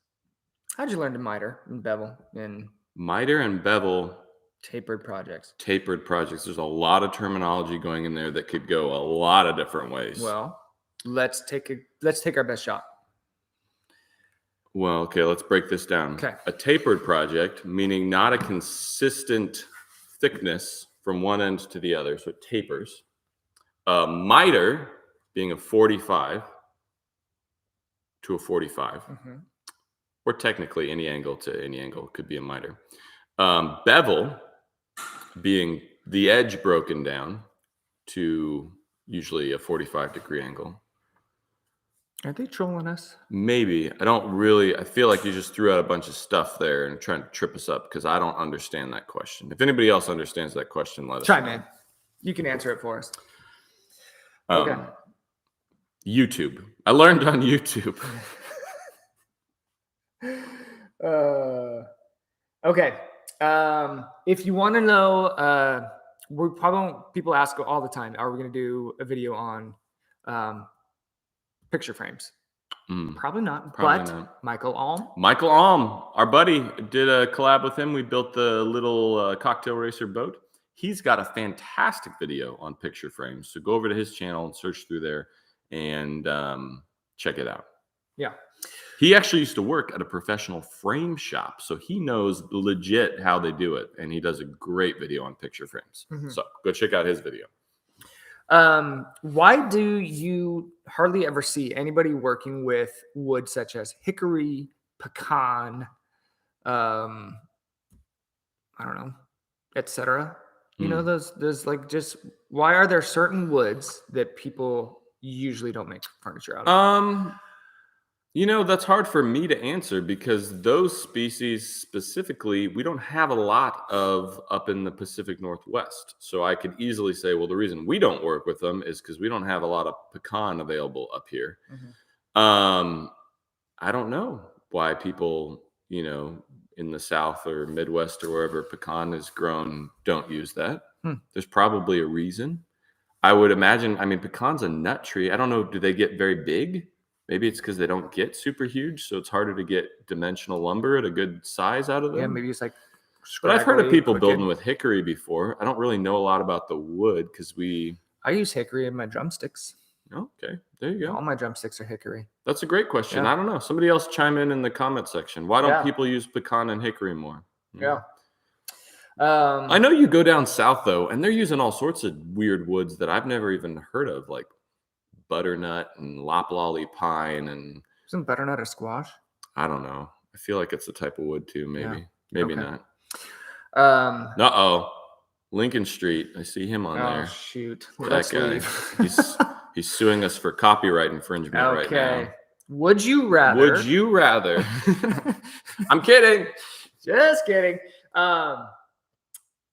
How did you learn to miter and bevel in Miter and bevel tapered projects? tapered projects. There's a lot of terminology going in there that could go a lot of different ways. Well, let's take our best shot. Well, okay, let's break this down. Okay. A tapered project, meaning not a consistent thickness from one end to the other, so it tapers. A miter being a 45 to a 45, or technically any angle to any angle could be a miter. Bevel being the edge broken down to usually a 45-degree angle. Are they trolling us? Maybe. I feel like you just threw out a bunch of stuff there and trying to trip us up because I don't understand that question. If anybody else understands that question, let us Chime know. in. You can answer it for us. Okay. Okay. YouTube. I learned on YouTube. Okay. If you want to know, we probably people ask all the time, are we going to do a video on picture frames? Probably not. Probably but not. Michael Alm. Michael Alm, our buddy, did a collab with him. We built the little cocktail racer boat. He's got a fantastic video on picture frames. So go over to his channel and search through there and check it out. Yeah. He actually used to work at a professional frame shop, so he knows legit how they do it, and he does a great video on picture frames. So go check out his video. Why do you hardly ever see anybody working with wood such as hickory, pecan, I don't know, etc.? You know, those like just why are there certain woods that people usually don't make furniture out of? You know, that's hard for me to answer because those species specifically, we don't have a lot of up in the Pacific Northwest. So I could easily say, well, the reason we don't work with them is because we don't have a lot of pecan available up here. I don't know why people, you know, in the South or Midwest or wherever pecan is grown don't use that. There's probably a reason. I would imagine, I mean, pecan's a nut tree. I don't know, do they get very big? Maybe it's because they don't get super huge, so it's harder to get dimensional lumber at a good size out of them. Yeah, maybe it's like. But I've heard of scraggly, people crooked. building with hickory before. I don't really know a lot about the wood because I use hickory in my drumsticks. Okay, there you go. All my drumsticks are hickory. That's a great question. Yeah. I don't know. Somebody else chime in the comment section. Why don't Yeah. people use pecan and hickory more? Yeah. I know you go down south though, and they're using all sorts of weird woods that I've never even heard of, like butternut and loplolly pine, and Isn't butternut a squash? I don't know. I feel like it's a type of wood too. Maybe, maybe Okay. not. Um. Lincoln Street. I see him on Oh there. shoot! That Let's guy. leave. He's suing us for copyright infringement right Okay. now. Would you rather? Would you rather? I'm kidding. Just kidding.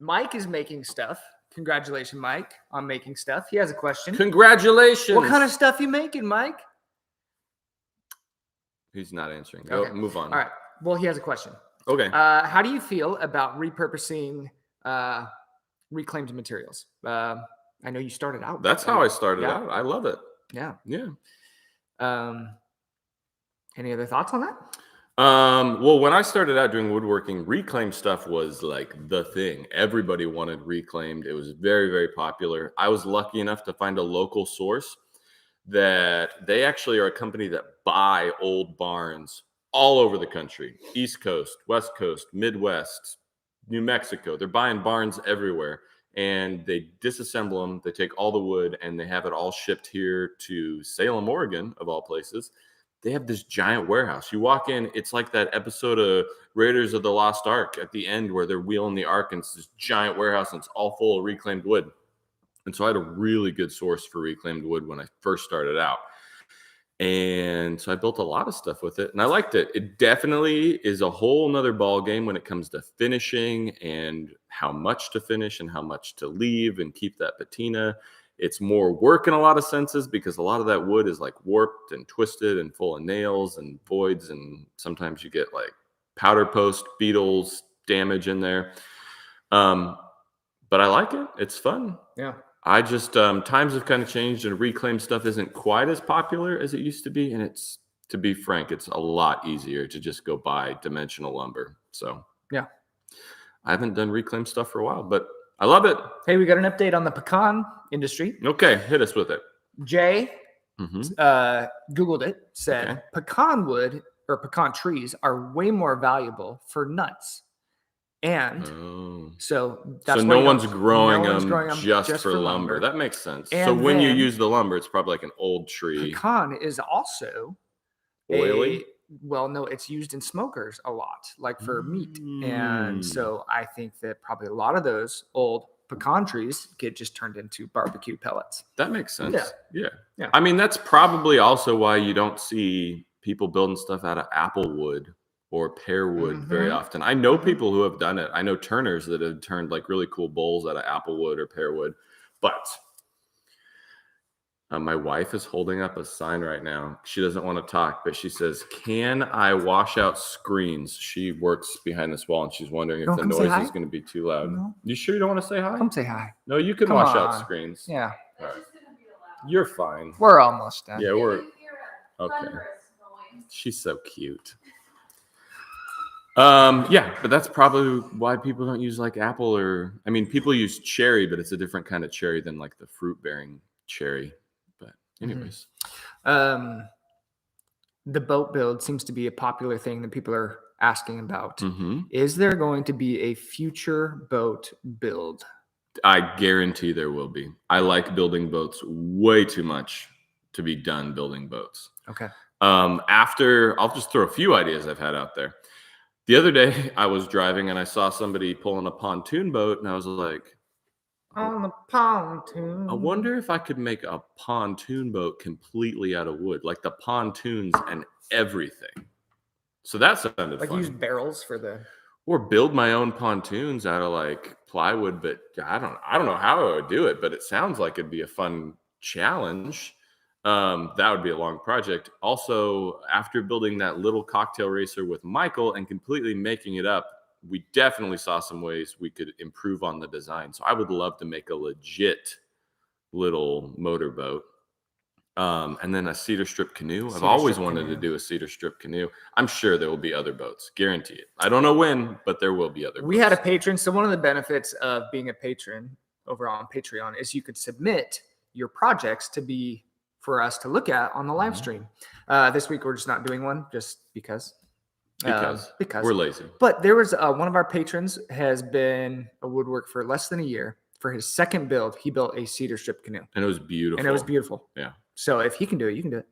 Mike is making stuff. Congratulations, Mike, on making stuff. He has a question. Congratulations. What kind of stuff you making, Mike? He's not answering. Go, Okay. move on. All right. Well, he has a question. Okay. How do you feel about repurposing reclaimed materials? I know you started out. That's how I started Yeah. out. I love it. Yeah. Yeah. Any other thoughts on that? Well, when I started out doing woodworking, reclaimed stuff was like the thing. Everybody wanted reclaimed. It was very, very popular. I was lucky enough to find a local source that they actually are a company that buy old barns all over the country, East Coast, West Coast, Midwest, New Mexico. They're buying barns everywhere, and they disassemble them. They take all the wood and they have it all shipped here to Salem, Oregon, of all places. They have this giant warehouse. You walk in, it's like that episode of Raiders of the Lost Ark at the end where they're wheeling the ark, and it's this giant warehouse and it's all full of reclaimed wood. And so I had a really good source for reclaimed wood when I first started out. And so I built a lot of stuff with it, and I liked it. It definitely is a whole nother ball game when it comes to finishing and how much to finish and how much to leave and keep that patina. It's more work in a lot of senses because a lot of that wood is like warped and twisted and full of nails and voids, and sometimes you get like powder post beetles damage in there. But I like it. It's fun. Yeah. I just times have kind of changed, and reclaimed stuff isn't quite as popular as it used to be. And it's, to be frank, it's a lot easier to just go buy dimensional lumber. So Yeah. I haven't done reclaimed stuff for a while, but I love it. Hey, we got an update on the pecan industry. Okay, hit us with it. Jay Mhm. Googled it, said Okay. pecan wood or pecan trees are way more valuable for nuts. And Oh. so that's So why no you one's don't- growing no one's them growing 'em just for lumber. That makes sense. So And when you then- use the lumber, it's probably like an old tree. Pecan is also Oily? well, no, it's used in smokers a lot, like for meat. And so I think that probably a lot of those old pecan trees get just turned into barbecue pellets. That makes sense. Yeah. Yeah. I mean, that's probably also why you don't see people building stuff out of apple wood or pear wood very Mhm. often. I know Mhm. people who have done it. I know turners that have turned like really cool bowls out of apple wood or pear wood. But my wife is holding up a sign right now. She doesn't want to talk, but she says, "Can I wash out screens?" She works behind this wall, and she's wondering if You the wanna come say noise hi? is going to be too loud. No. You sure you don't want to say hi? Come say hi. No, you can Come wash out on. screens. Yeah, All right. You're fine. we're almost done. Yeah, we're You hear a okay. thunderous noise. She's so cute. Yeah, but that's probably why people don't use like apple or, I mean, people use cherry, but it's a different kind of cherry than like the fruit bearing cherry. But anyways, The boat build seems to be a popular thing that people are asking about. Mhm. Is there going to be a future boat build? I guarantee there will be. I like building boats way too much to be done building boats. Okay. After, I'll just throw a few ideas I've had out there. The other day I was driving and I saw somebody pulling a pontoon boat, and I was like, On the pontoon. I wonder if I could make a pontoon boat completely out of wood, like the pontoons and everything. So that sounded like fun. use barrels for the. Or build my own pontoons out of like plywood, but I don't know how I would do it, but it sounds like it'd be a fun challenge. That would be a long project. Also, after building that little cocktail racer with Michael and completely making it up, we definitely saw some ways we could improve on the design. So I would love to make a legit little motorboat. And then a cedar strip canoe. I've Cedar always strip wanted to canoe. do a cedar strip canoe. I'm sure there will be other boats. Guarantee it. I don't know when, but there will be other We boats. had a patron. So one of the benefits of being a patron over on Patreon is you could submit your projects to be for us to look at on the live Mhm. stream. This week we're just not doing one just because. because we're lazy. But there was one of our patrons has been a woodwork for less than a year. For his second build, he built a cedar strip canoe, And it was beautiful. and it was beautiful. Yeah. So if he can do it, you can do it.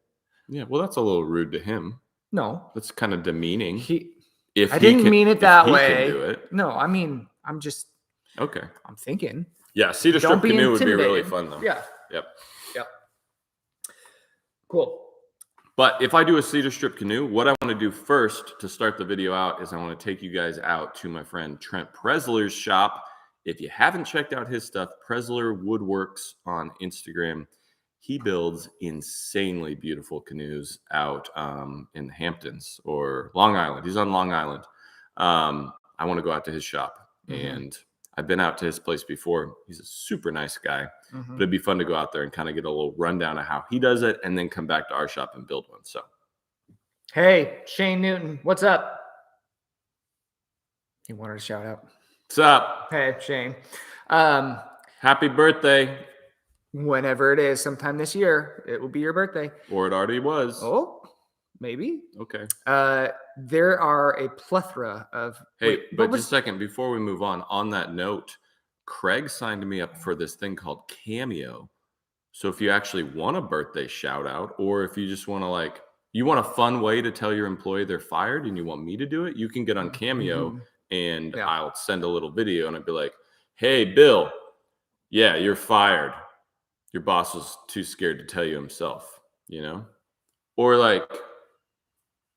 Yeah, well, that's a little rude to him. No, That's kind of demeaning. he. If I he didn't can- mean it if that he way. Can do it. No, I mean I'm just. Okay. I'm thinking. Yeah, cedar Don't strip be canoe would be really intimidated. fun though. Yeah. Yep. Cool. But if I do a cedar strip canoe, what I want to do first to start the video out is I want to take you guys out to my friend Trent Presler's shop. If you haven't checked out his stuff, Presler Woodworks on Instagram. He builds insanely beautiful canoes out in the Hamptons or Long Island. He's on Long Island. I want to go out to his shop, and I've been out to his place before. He's a super nice guy, but it'd be fun to go out there and kind of get a little rundown of how he does it and then come back to our shop and build one. So Hey, Shane Newton, what's up? He wanted a shout out. What's up? Hey, Shane. Happy birthday. Whenever it is, sometime this year, it will be your birthday. Or it already was. Oh, maybe. Okay. There are a plethora of. Hey, but just a second before we move on that note, Craig signed me up for this thing called Cameo. So if you actually want a birthday shout out, or if you just want to you want a fun way to tell your employee they're fired and you want me to do it, you can get on Cameo and I'll send a little video and I'd be like, hey, Bill, yeah, you're fired. Your boss was too scared to tell you himself, Or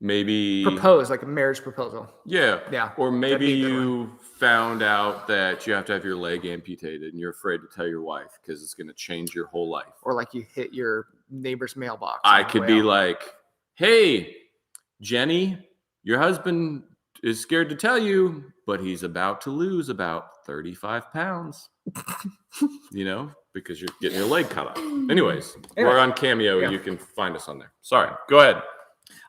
maybe propose, like a marriage proposal. Yeah. Or maybe you found out that you have to have your leg amputated and you're afraid to tell your wife because it's going to change your whole life. Or like you hit your neighbor's mailbox. I could be like, hey, Jenny, your husband is scared to tell you, but he's about to lose about 35 pounds, because you're getting your leg cut off. Anyways, we're on Cameo. Yeah. You can find us on there. Sorry. Go ahead.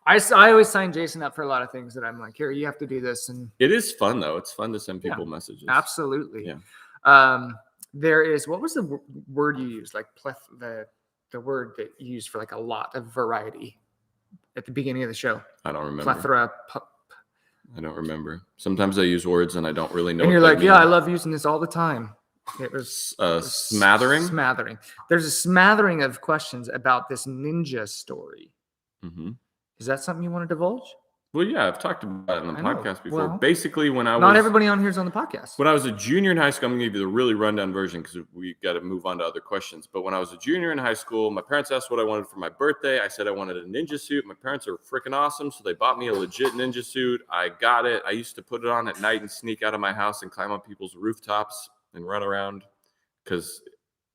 I always sign Jason up for a lot of things that I'm like, here, you have to do this. And it is fun, though. It's fun to send people messages. Absolutely. Yeah. There is, what was the word you used? Like the word that you used for like a lot of variety at the beginning of the show. I don't remember. Plethora. I don't remember. Sometimes I use words and I don't really know. And you're like, yeah, I love using this all the time. It was smattering. Smattering. There's a smattering of questions about this ninja story. Mm-hmm. Is that something you want to divulge? Well, yeah, I've talked about it on the podcast before. Well, basically, when not everybody on here is on the podcast. When I was a junior in high school, I'm going to give you the really rundown version because we got to move on to other questions. But when I was a junior in high school, my parents asked what I wanted for my birthday. I said I wanted a ninja suit. My parents are freaking awesome, so they bought me a legit ninja suit. I got it. I used to put it on at night and sneak out of my house and climb on people's rooftops and run around because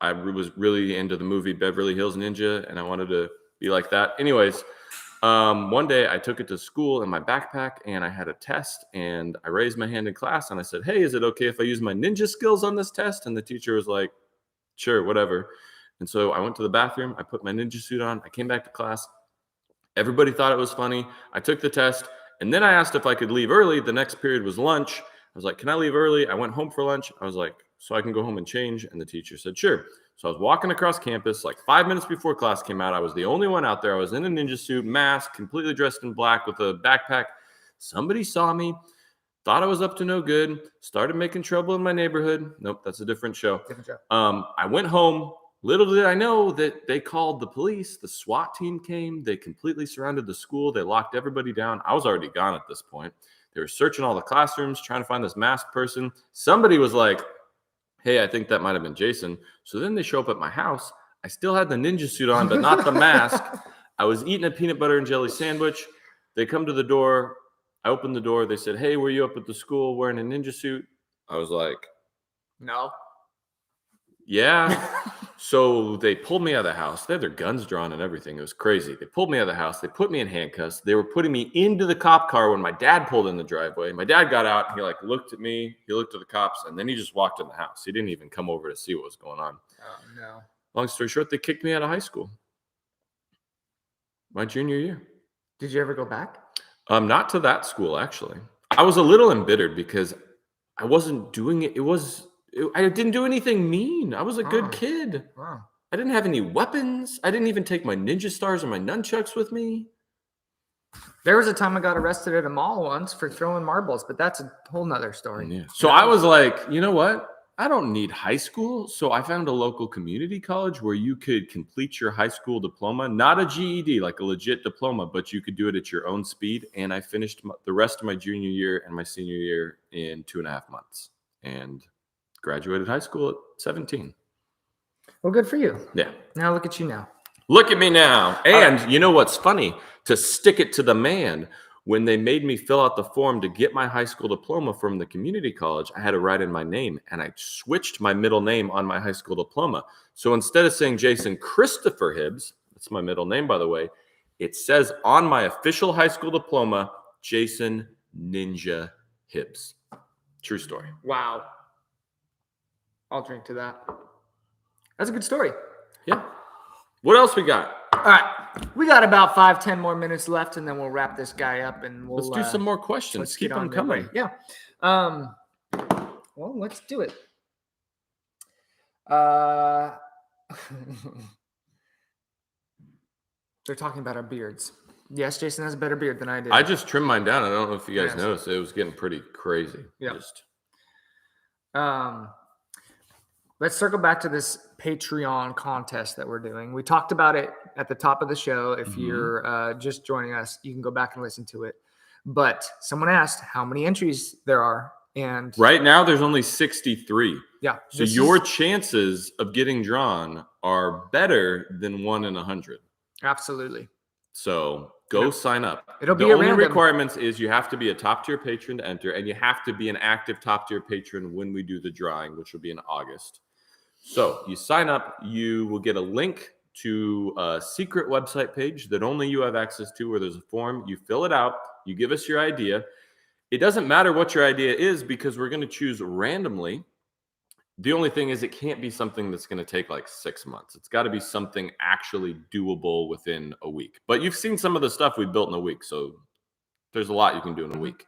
I was really into the movie Beverly Hills Ninja, and I wanted to be like that. Anyways. One day I took it to school in my backpack and I had a test and I raised my hand in class and I said, hey, is it okay if I use my ninja skills on this test? And the teacher was like, sure, whatever. And so I went to the bathroom. I put my ninja suit on. I came back to class. Everybody thought it was funny. I took the test and then I asked if I could leave early. The next period was lunch. I was like, can I leave early? I went home for lunch. I was like, so I can go home and change. And the teacher said, sure. So I was walking across campus like 5 minutes before class came out. I was the only one out there. I was in a ninja suit, mask, completely dressed in black with a backpack. Somebody saw me, thought I was up to no good, started making trouble in my neighborhood. Nope, that's a different show. I went home. Little did I know that they called the police. The SWAT team came. They completely surrounded the school. They locked everybody down. I was already gone at this point. They were searching all the classrooms, trying to find this masked person. Somebody was like, hey, I think that might have been Jason. So then they show up at my house. I still had the ninja suit on, but not the mask. I was eating a peanut butter and jelly sandwich. They come to the door. I opened the door. They said, hey, were you up at the school wearing a ninja suit? I was like, no. Yeah. So they pulled me out of the house. They had their guns drawn and everything. It was crazy. They pulled me out of the house. They put me in handcuffs. They were putting me into the cop car when my dad pulled in the driveway. My dad got out and he looked at me. He looked at the cops and then he just walked in the house. He didn't even come over to see what was going on. Oh, no. Long story short, they kicked me out of high school. My junior year. Did you ever go back? Not to that school, actually. I was a little embittered because I wasn't doing it. I didn't do anything mean. I was a good kid. Wow. I didn't have any weapons. I didn't even take my ninja stars or my nunchucks with me. There was a time I got arrested at a mall once for throwing marbles, but that's a whole nother story. Yeah. So I was like, you know what? I don't need high school. So I found a local community college where you could complete your high school diploma, not a GED, like a legit diploma, but you could do it at your own speed. And I finished the rest of my junior year and my senior year in 2.5 months. And graduated high school at 17. Well, good for you. Yeah. Now look at you now. Look at me now. And you know what's funny? To stick it to the man, when they made me fill out the form to get my high school diploma from the community college, I had to write in my name, and I switched my middle name on my high school diploma. So instead of saying Jason Christopher Hibbs, that's my middle name, by the way, it says on my official high school diploma, Jason Ninja Hibbs. True story. Wow. I'll drink to that. That's a good story. Yeah. What else we got? All right. We got about 5-10 more minutes left, and then we'll wrap this guy up, and we'll Let's do some more questions. let's Keep get them on coming. Yeah. Well, let's do it. They're talking about our beards. Yes, Jason has a better beard than I do. I just trimmed mine down. I don't know if you guys Yes. noticed. It was getting pretty crazy. Yeah. Just Let's circle back to this Patreon contest that we're doing. We talked about it at the top of the show. If you're just joining us, you can go back and listen to it. But someone asked how many entries there are. And right now, there's only 63. Yeah. So your chances of getting drawn are better than 1 in 100. Absolutely. So go sign up. It'll be the a only random. requirements is you have to be a top tier patron to enter, and you have to be an active top tier patron when we do the drawing, which will be in August. So you sign up, you will get a link to a secret website page that only you have access to, where there's a form. You fill it out, you give us your idea. It doesn't matter what your idea is, because we're going to choose randomly. The only thing is, it can't be something that's going to take like 6 months. It's got to be something actually doable within a week. But you've seen some of the stuff we built in a week, so there's a lot you can do in a week.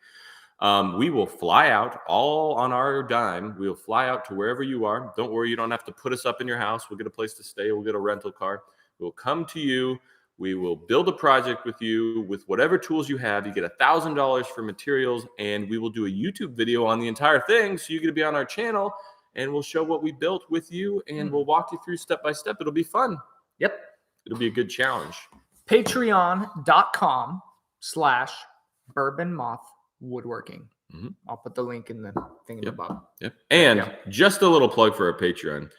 We will fly out all on our dime. We'll fly out to wherever you are. Don't worry, you don't have to put us up in your house. We'll get a place to stay. We'll get a rental car. We'll come to you. We will build a project with you with whatever tools you have. You get $1,000 for materials, and we will do a YouTube video on the entire thing, so you get to be on our channel. And we'll show what we built with you, and we'll walk you through step by step. It'll be fun. Yep. It'll be a good challenge. Patreon.com/Bourbon Moth Woodworking. I'll put the link in the thing above. Yep. And just a little plug for our Patreon.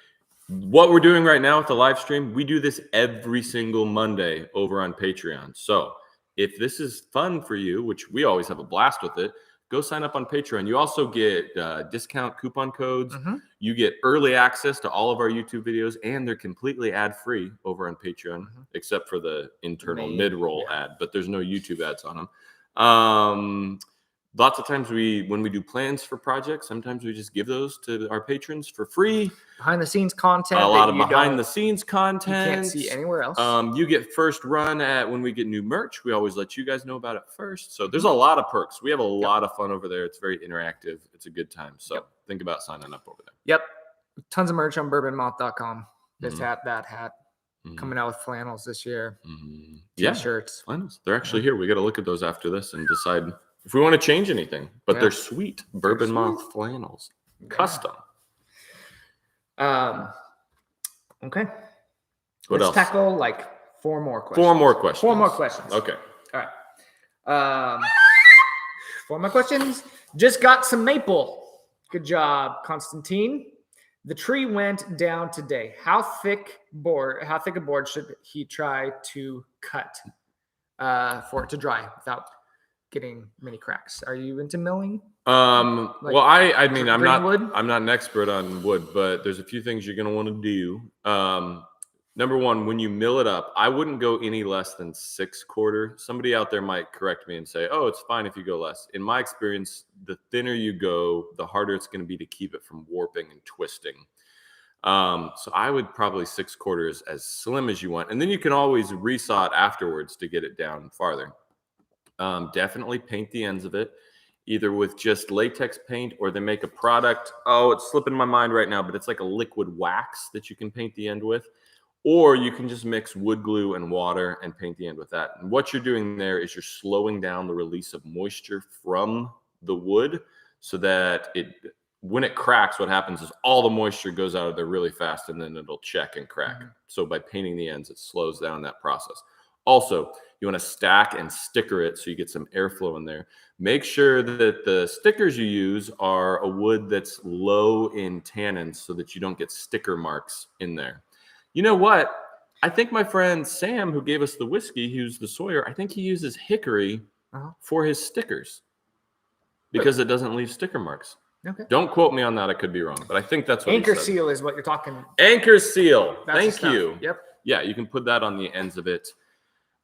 What we're doing right now with the live stream, we do this every single Monday over on Patreon. So if this is fun for you, which we always have a blast with it, go sign up on Patreon. You also get discount coupon codes. You get early access to all of our YouTube videos, and they're completely ad-free over on Patreon, except for the internal mid-roll ad, but there's no YouTube ads on them. Lots of times when we do plans for projects, sometimes we just give those to our patrons for free. Behind the scenes content. A lot of behind the scenes content. You can't see anywhere else. You get first run at when we get new merch. We always let you guys know about it first. So there's a lot of perks. We have a lot of fun over there. It's very interactive. It's a good time. So think about signing up over there. Yep. Tons of merch on bourbonmoth.com. This hat, that hat. Coming out with flannels this year. T-shirts. Flannels. They're actually here. We got to look at those after this and decide if we want to change anything. But they're sweet. Bourbon Moth flannels. Custom. Okay. Let's tackle like 4 more questions. 4 more questions. 4 more questions. Okay. All right. 4 more questions. Just got some maple. Good job, Constantine. The tree went down today. How thick a board should he try to cut for it to dry without getting many cracks? Are you into milling? Well, I mean, I'm not wood? I'm not an expert on wood, but there's a few things you're going to want to do. Number one, when you mill it up, I wouldn't go any less than 6/4. Somebody out there might correct me and say, oh, it's fine if you go less. In my experience, the thinner you go, the harder it's going to be to keep it from warping and twisting. So I would probably 6/4 as slim as you want. And then you can always resaw it afterwards to get it down farther. Definitely paint the ends of it, either with just latex paint, or they make a product. Oh, it's slipping my mind right now, but it's like a liquid wax that you can paint the end with. Or you can just mix wood glue and water and paint the end with that. And what you're doing there is you're slowing down the release of moisture from the wood, so that when it cracks, what happens is all the moisture goes out of there really fast, and then it'll check and crack. So by painting the ends, it slows down that process. Also, you want to stack and sticker it so you get some airflow in there. Make sure that the stickers you use are a wood that's low in tannins, so that you don't get sticker marks in there. You know what? I think my friend Sam, who gave us the whiskey, who's the Sawyer, I think he uses Hickory for his stickers because it doesn't leave sticker marks. Okay. Don't quote me on that. I could be wrong, but I think that's what Anchor he said. seal is what you're talking. Anchor seal. That's Thank you. Yep. Yeah, you can put that on the ends of it.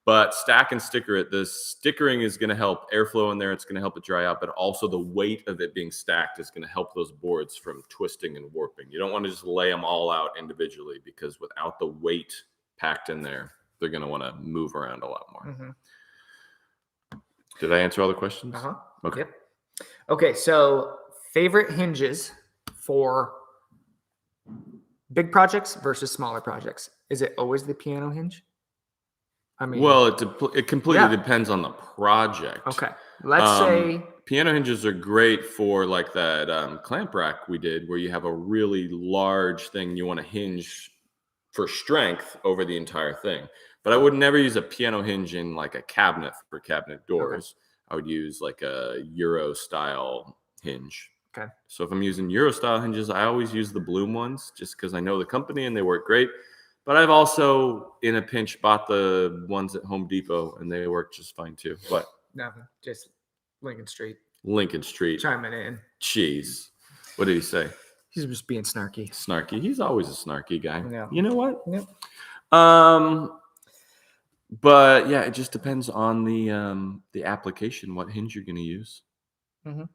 But stack and sticker it. The stickering is going to help airflow in there. It's going to help it dry out. But also the weight of it being stacked is going to help those boards from twisting and warping. You don't want to just lay them all out individually, because without the weight packed in there, they're going to want to move around a lot more. Mm-hmm. Did I answer all the questions? Uh-huh. Okay. Yep. Okay, so favorite hinges for big projects versus smaller projects. Is it always the piano hinge? I mean, Well, it completely Yeah. depends on the project. okay. Let's say Piano hinges are great for like that clamp rack we did, where you have a really large thing you want to hinge for strength over the entire thing. But I would never use a piano hinge in like a cabinet for cabinet doors. I would use like a Euro style hinge. Okay. So if I'm using Euro style hinges, I always use the Bloom ones just because I know the company and they work great. But I've also, in a pinch, bought the ones at Home Depot and they work just fine too. But nothing, just Lincoln Street Lincoln Street, chiming in. jeez, what did he say? He's just being snarky. Snarky. He's always a snarky guy. Yeah. You know what? Yep. But yeah, it just depends on the application, what hinge you're going to use. Mm-hmm.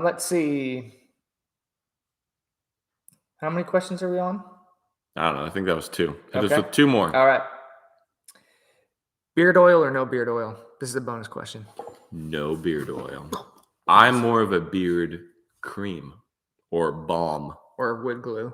Let's see. How many questions are we on? I don't know. I think that was 2. Hit us Okay. with 2 more. All right. Beard oil or no beard oil? This is a bonus question. No beard oil. I'm more of a beard cream or balm Or wood glue.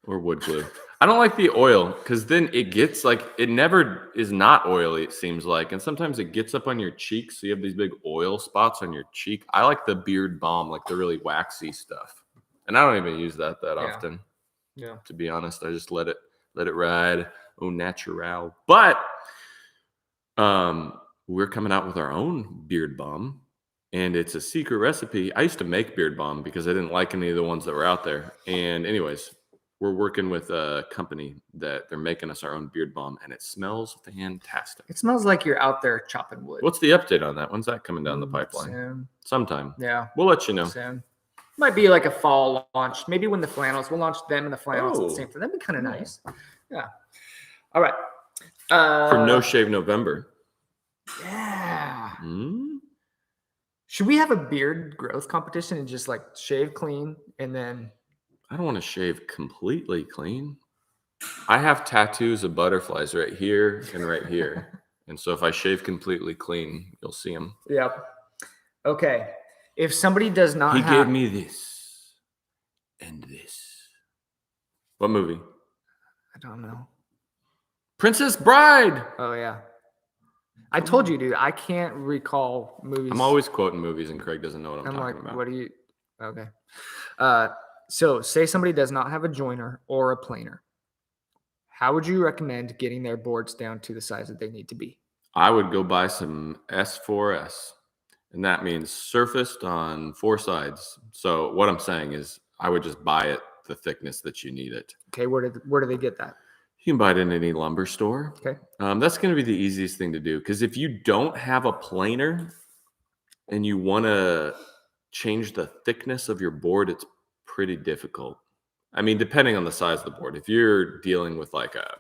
or wood glue. I don't like the oil because then it gets like, it never is not oily, it seems like. And sometimes it gets up on your cheeks. So you have these big oil spots on your cheek. I like the beard balm, like the really waxy stuff. And I don't even use that often. Yeah. To be honest, I just let it ride. Au natural. But we're coming out with our own beard balm, and it's a secret recipe. I used to make beard balm because I didn't like any of the ones that were out there. And anyways, we're working with a company that they're making us our own beard balm, and it smells fantastic. It smells like you're out there chopping wood. What's the update on that? When's that coming down the pipeline? Soon. Sometime. Yeah. We'll let you know. Soon. Might be like a fall launch. Maybe when the flannels, we'll launch them and the flannels at the Oh. same time. That'd be kind of nice. Yeah. All right. For No Shave November. Yeah. Hmm? Should we have a beard growth competition and just like shave clean and then I don't want to shave completely clean. I have tattoos of butterflies right here and right here. And so if I shave completely clean, you'll see them. Yep. Okay. If somebody does not He have gave me this and this. What movie? I don't know. Princess Bride. Oh yeah. I told you, dude, I can't recall movies. I'm always quoting movies and Craig doesn't know what I'm talking like, about. what do you okay. So say somebody does not have a joiner or a planer. How would you recommend getting their boards down to the size that they need to be? I would go buy some S4S. And that means surfaced on 4 sides. So what I'm saying is I would just buy it the thickness that you need it. Okay, where do they get that? You can buy it in any lumber store. Okay. That's going to be the easiest thing to do, because if you don't have a planer and you want to change the thickness of your board, it's pretty difficult. I mean, depending on the size of the board. If you're dealing with like a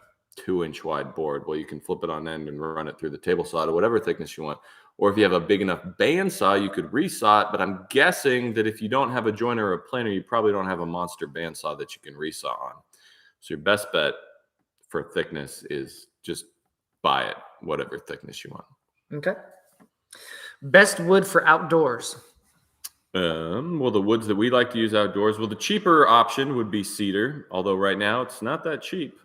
2-inch wide board, well, you can flip it on end and run it through the table saw to whatever thickness you want. Or if you have a big enough bandsaw, you could resaw it. But I'm guessing that if you don't have a joiner or a planer, you probably don't have a monster bandsaw that you can resaw on. So your best bet for thickness is just buy it, whatever thickness you want. Okay. Best wood for outdoors. Well, the woods that we like to use outdoors, well, the cheaper option would be cedar, although right now it's not that cheap.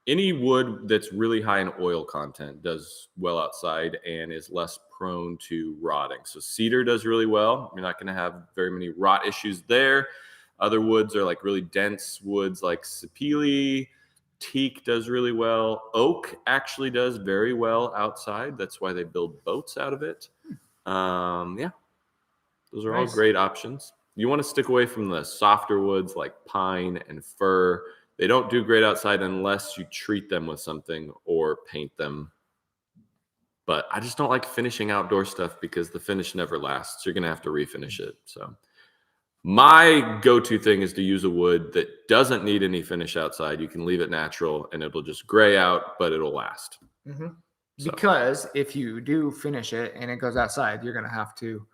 Any wood that's really high in oil content does well outside and is less prone to rotting. So cedar does really well. You're not going to have very many rot issues there. Other woods are like really dense woods like sapele. Teak does really well. Oak actually does very well outside. That's why they build boats out of it. Yeah, those are all Nice. great options. You want to stick away from the softer woods like pine and fir. They don't do great outside unless you treat them with something or paint them. But I just don't like finishing outdoor stuff because the finish never lasts. You're going to have to refinish it. So my go-to thing is to use a wood that doesn't need any finish outside. You can leave it natural and it'll just gray out, but it'll last. Mm-hmm. So. Because if you do finish it and it goes outside, you're going to have to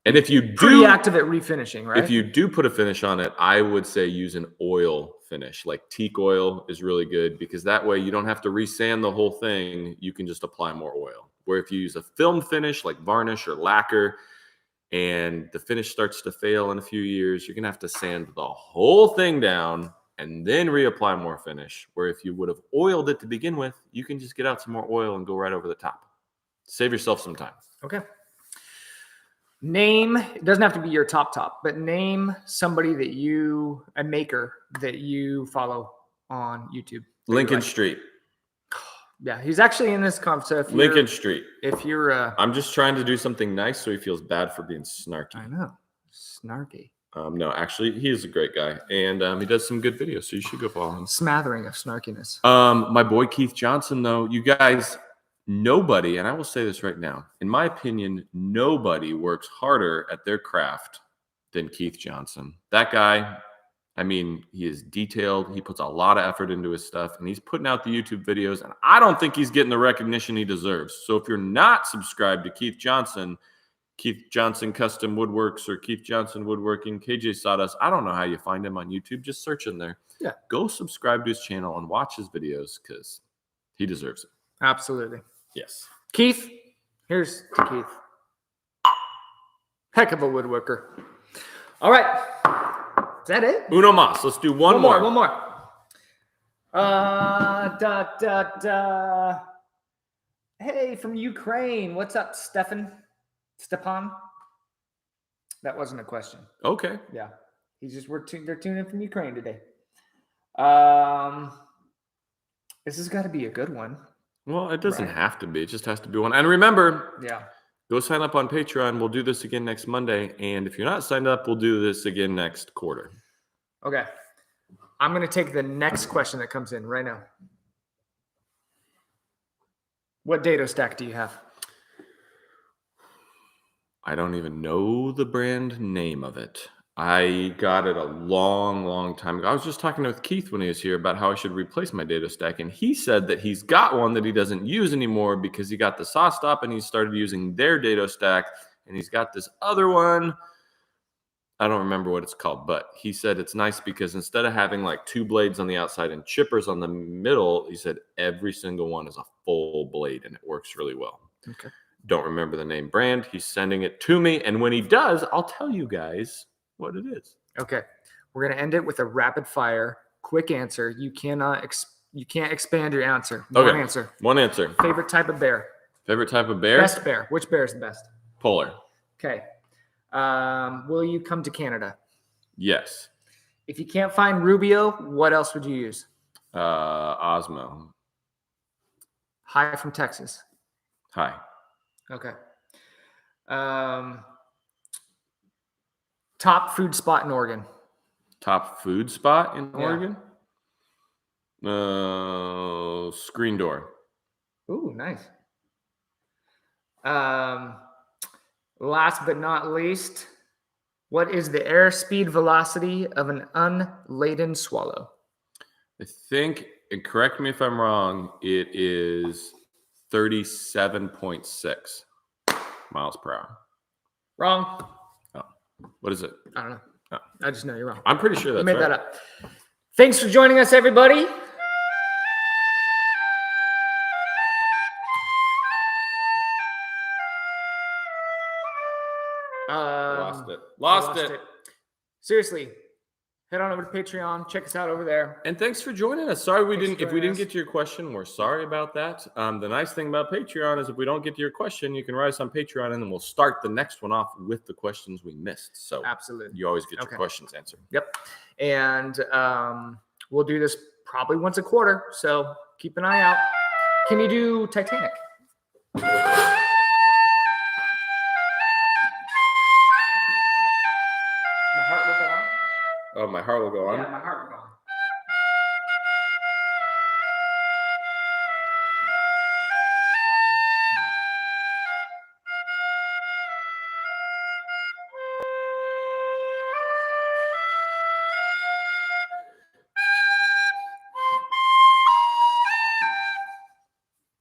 And if you pretty do active at refinishing, right? If you do put a finish on it, I would say use an oil finish. Like teak oil is really good because that way you don't have to resand the whole thing. You can just apply more oil. Where if you use a film finish like varnish or lacquer and the finish starts to fail in a few years, you're going to have to sand the whole thing down and then reapply more finish. Where if you would have oiled it to begin with, you can just get out some more oil and go right over the top. Save yourself some time. Okay. Name, it doesn't have to be your top, but name somebody a maker that you follow on YouTube. Lincoln Street. Yeah, he's actually in this conference. So Lincoln Street. If you're, I'm just trying to do something nice so he feels bad for being snarky. I know, snarky. No, actually, he is a great guy, and he does some good videos, so you should go follow him. Smattering of snarkiness. My boy Keith Johnson, though, you guys, nobody, and I will say this right now, in my opinion, nobody works harder at their craft than Keith Johnson. That guy, I mean, he is detailed. He puts a lot of effort into his stuff, and he's putting out the YouTube videos, and I don't think he's getting the recognition he deserves. So if you're not subscribed to Keith Johnson Custom Woodworks or Keith Johnson Woodworking, KJ Sawdust, I don't know how you find him on YouTube. Just search in there. Yeah. Go subscribe to his channel and watch his videos because he deserves it. Absolutely. Yes. Keith, here's to Keith. Heck of a woodworker. All right. Is that it? Uno más. Let's do one more. One more. Hey, from Ukraine. What's up, Stepan? That wasn't a question. Okay. Yeah. They're tuning in from Ukraine today. This has got to be a good one. Well, it doesn't have to be. It just has to be one. And remember, go sign up on Patreon. We'll do this again next Monday. And if you're not signed up, we'll do this again next quarter. Okay. I'm going to take the next question that comes in right now. What dado stack do you have? I don't even know the brand name of it. I got it a long, long time ago. I was just talking with Keith when he was here about how I should replace my dado stack. And he said that he's got one that he doesn't use anymore because he got the saw stop and he started using their dado stack. And he's got this other one. I don't remember what it's called, but he said it's nice because instead of having like two blades on the outside and chippers on the middle, he said every single one is a full blade and it works really well. Okay. Don't remember the name brand. He's sending it to me. And when he does, I'll tell you guys what it is. Okay. We're going to end it with a rapid fire, quick answer. You can't expand your answer. Okay. One answer. One answer. Favorite type of bear? Favorite type of bear? Best bear. Which bear is the best? Polar. Okay. Will you come to Canada? Yes. If you can't find Rubio, what else would you use? Osmo. Hi from Texas. Hi. Okay. Top food spot in Oregon. Top food spot in Oregon? Screen door. Ooh, nice. Last but not least, what is the airspeed velocity of an unladen swallow? I think, and correct me if I'm wrong, it is 37.6 miles per hour. Wrong. Oh, what is it? I don't know. Oh. I just know you're wrong. I'm pretty sure that's You made right. that up. Thanks for joining us, everybody. Lost it. Seriously, head on over to Patreon. Check us out over there. And thanks for joining us. Sorry if we didn't us. get to your question, we're sorry about that. The nice thing about Patreon is if we don't get to your question, you can write us on Patreon and then we'll start the next one off with the questions we missed. So absolutely, you always get your questions answered. Yep. And we'll do this probably once a quarter. So keep an eye out. Can you do Titanic? Oh, my heart will go on. Yeah, my heart will go on.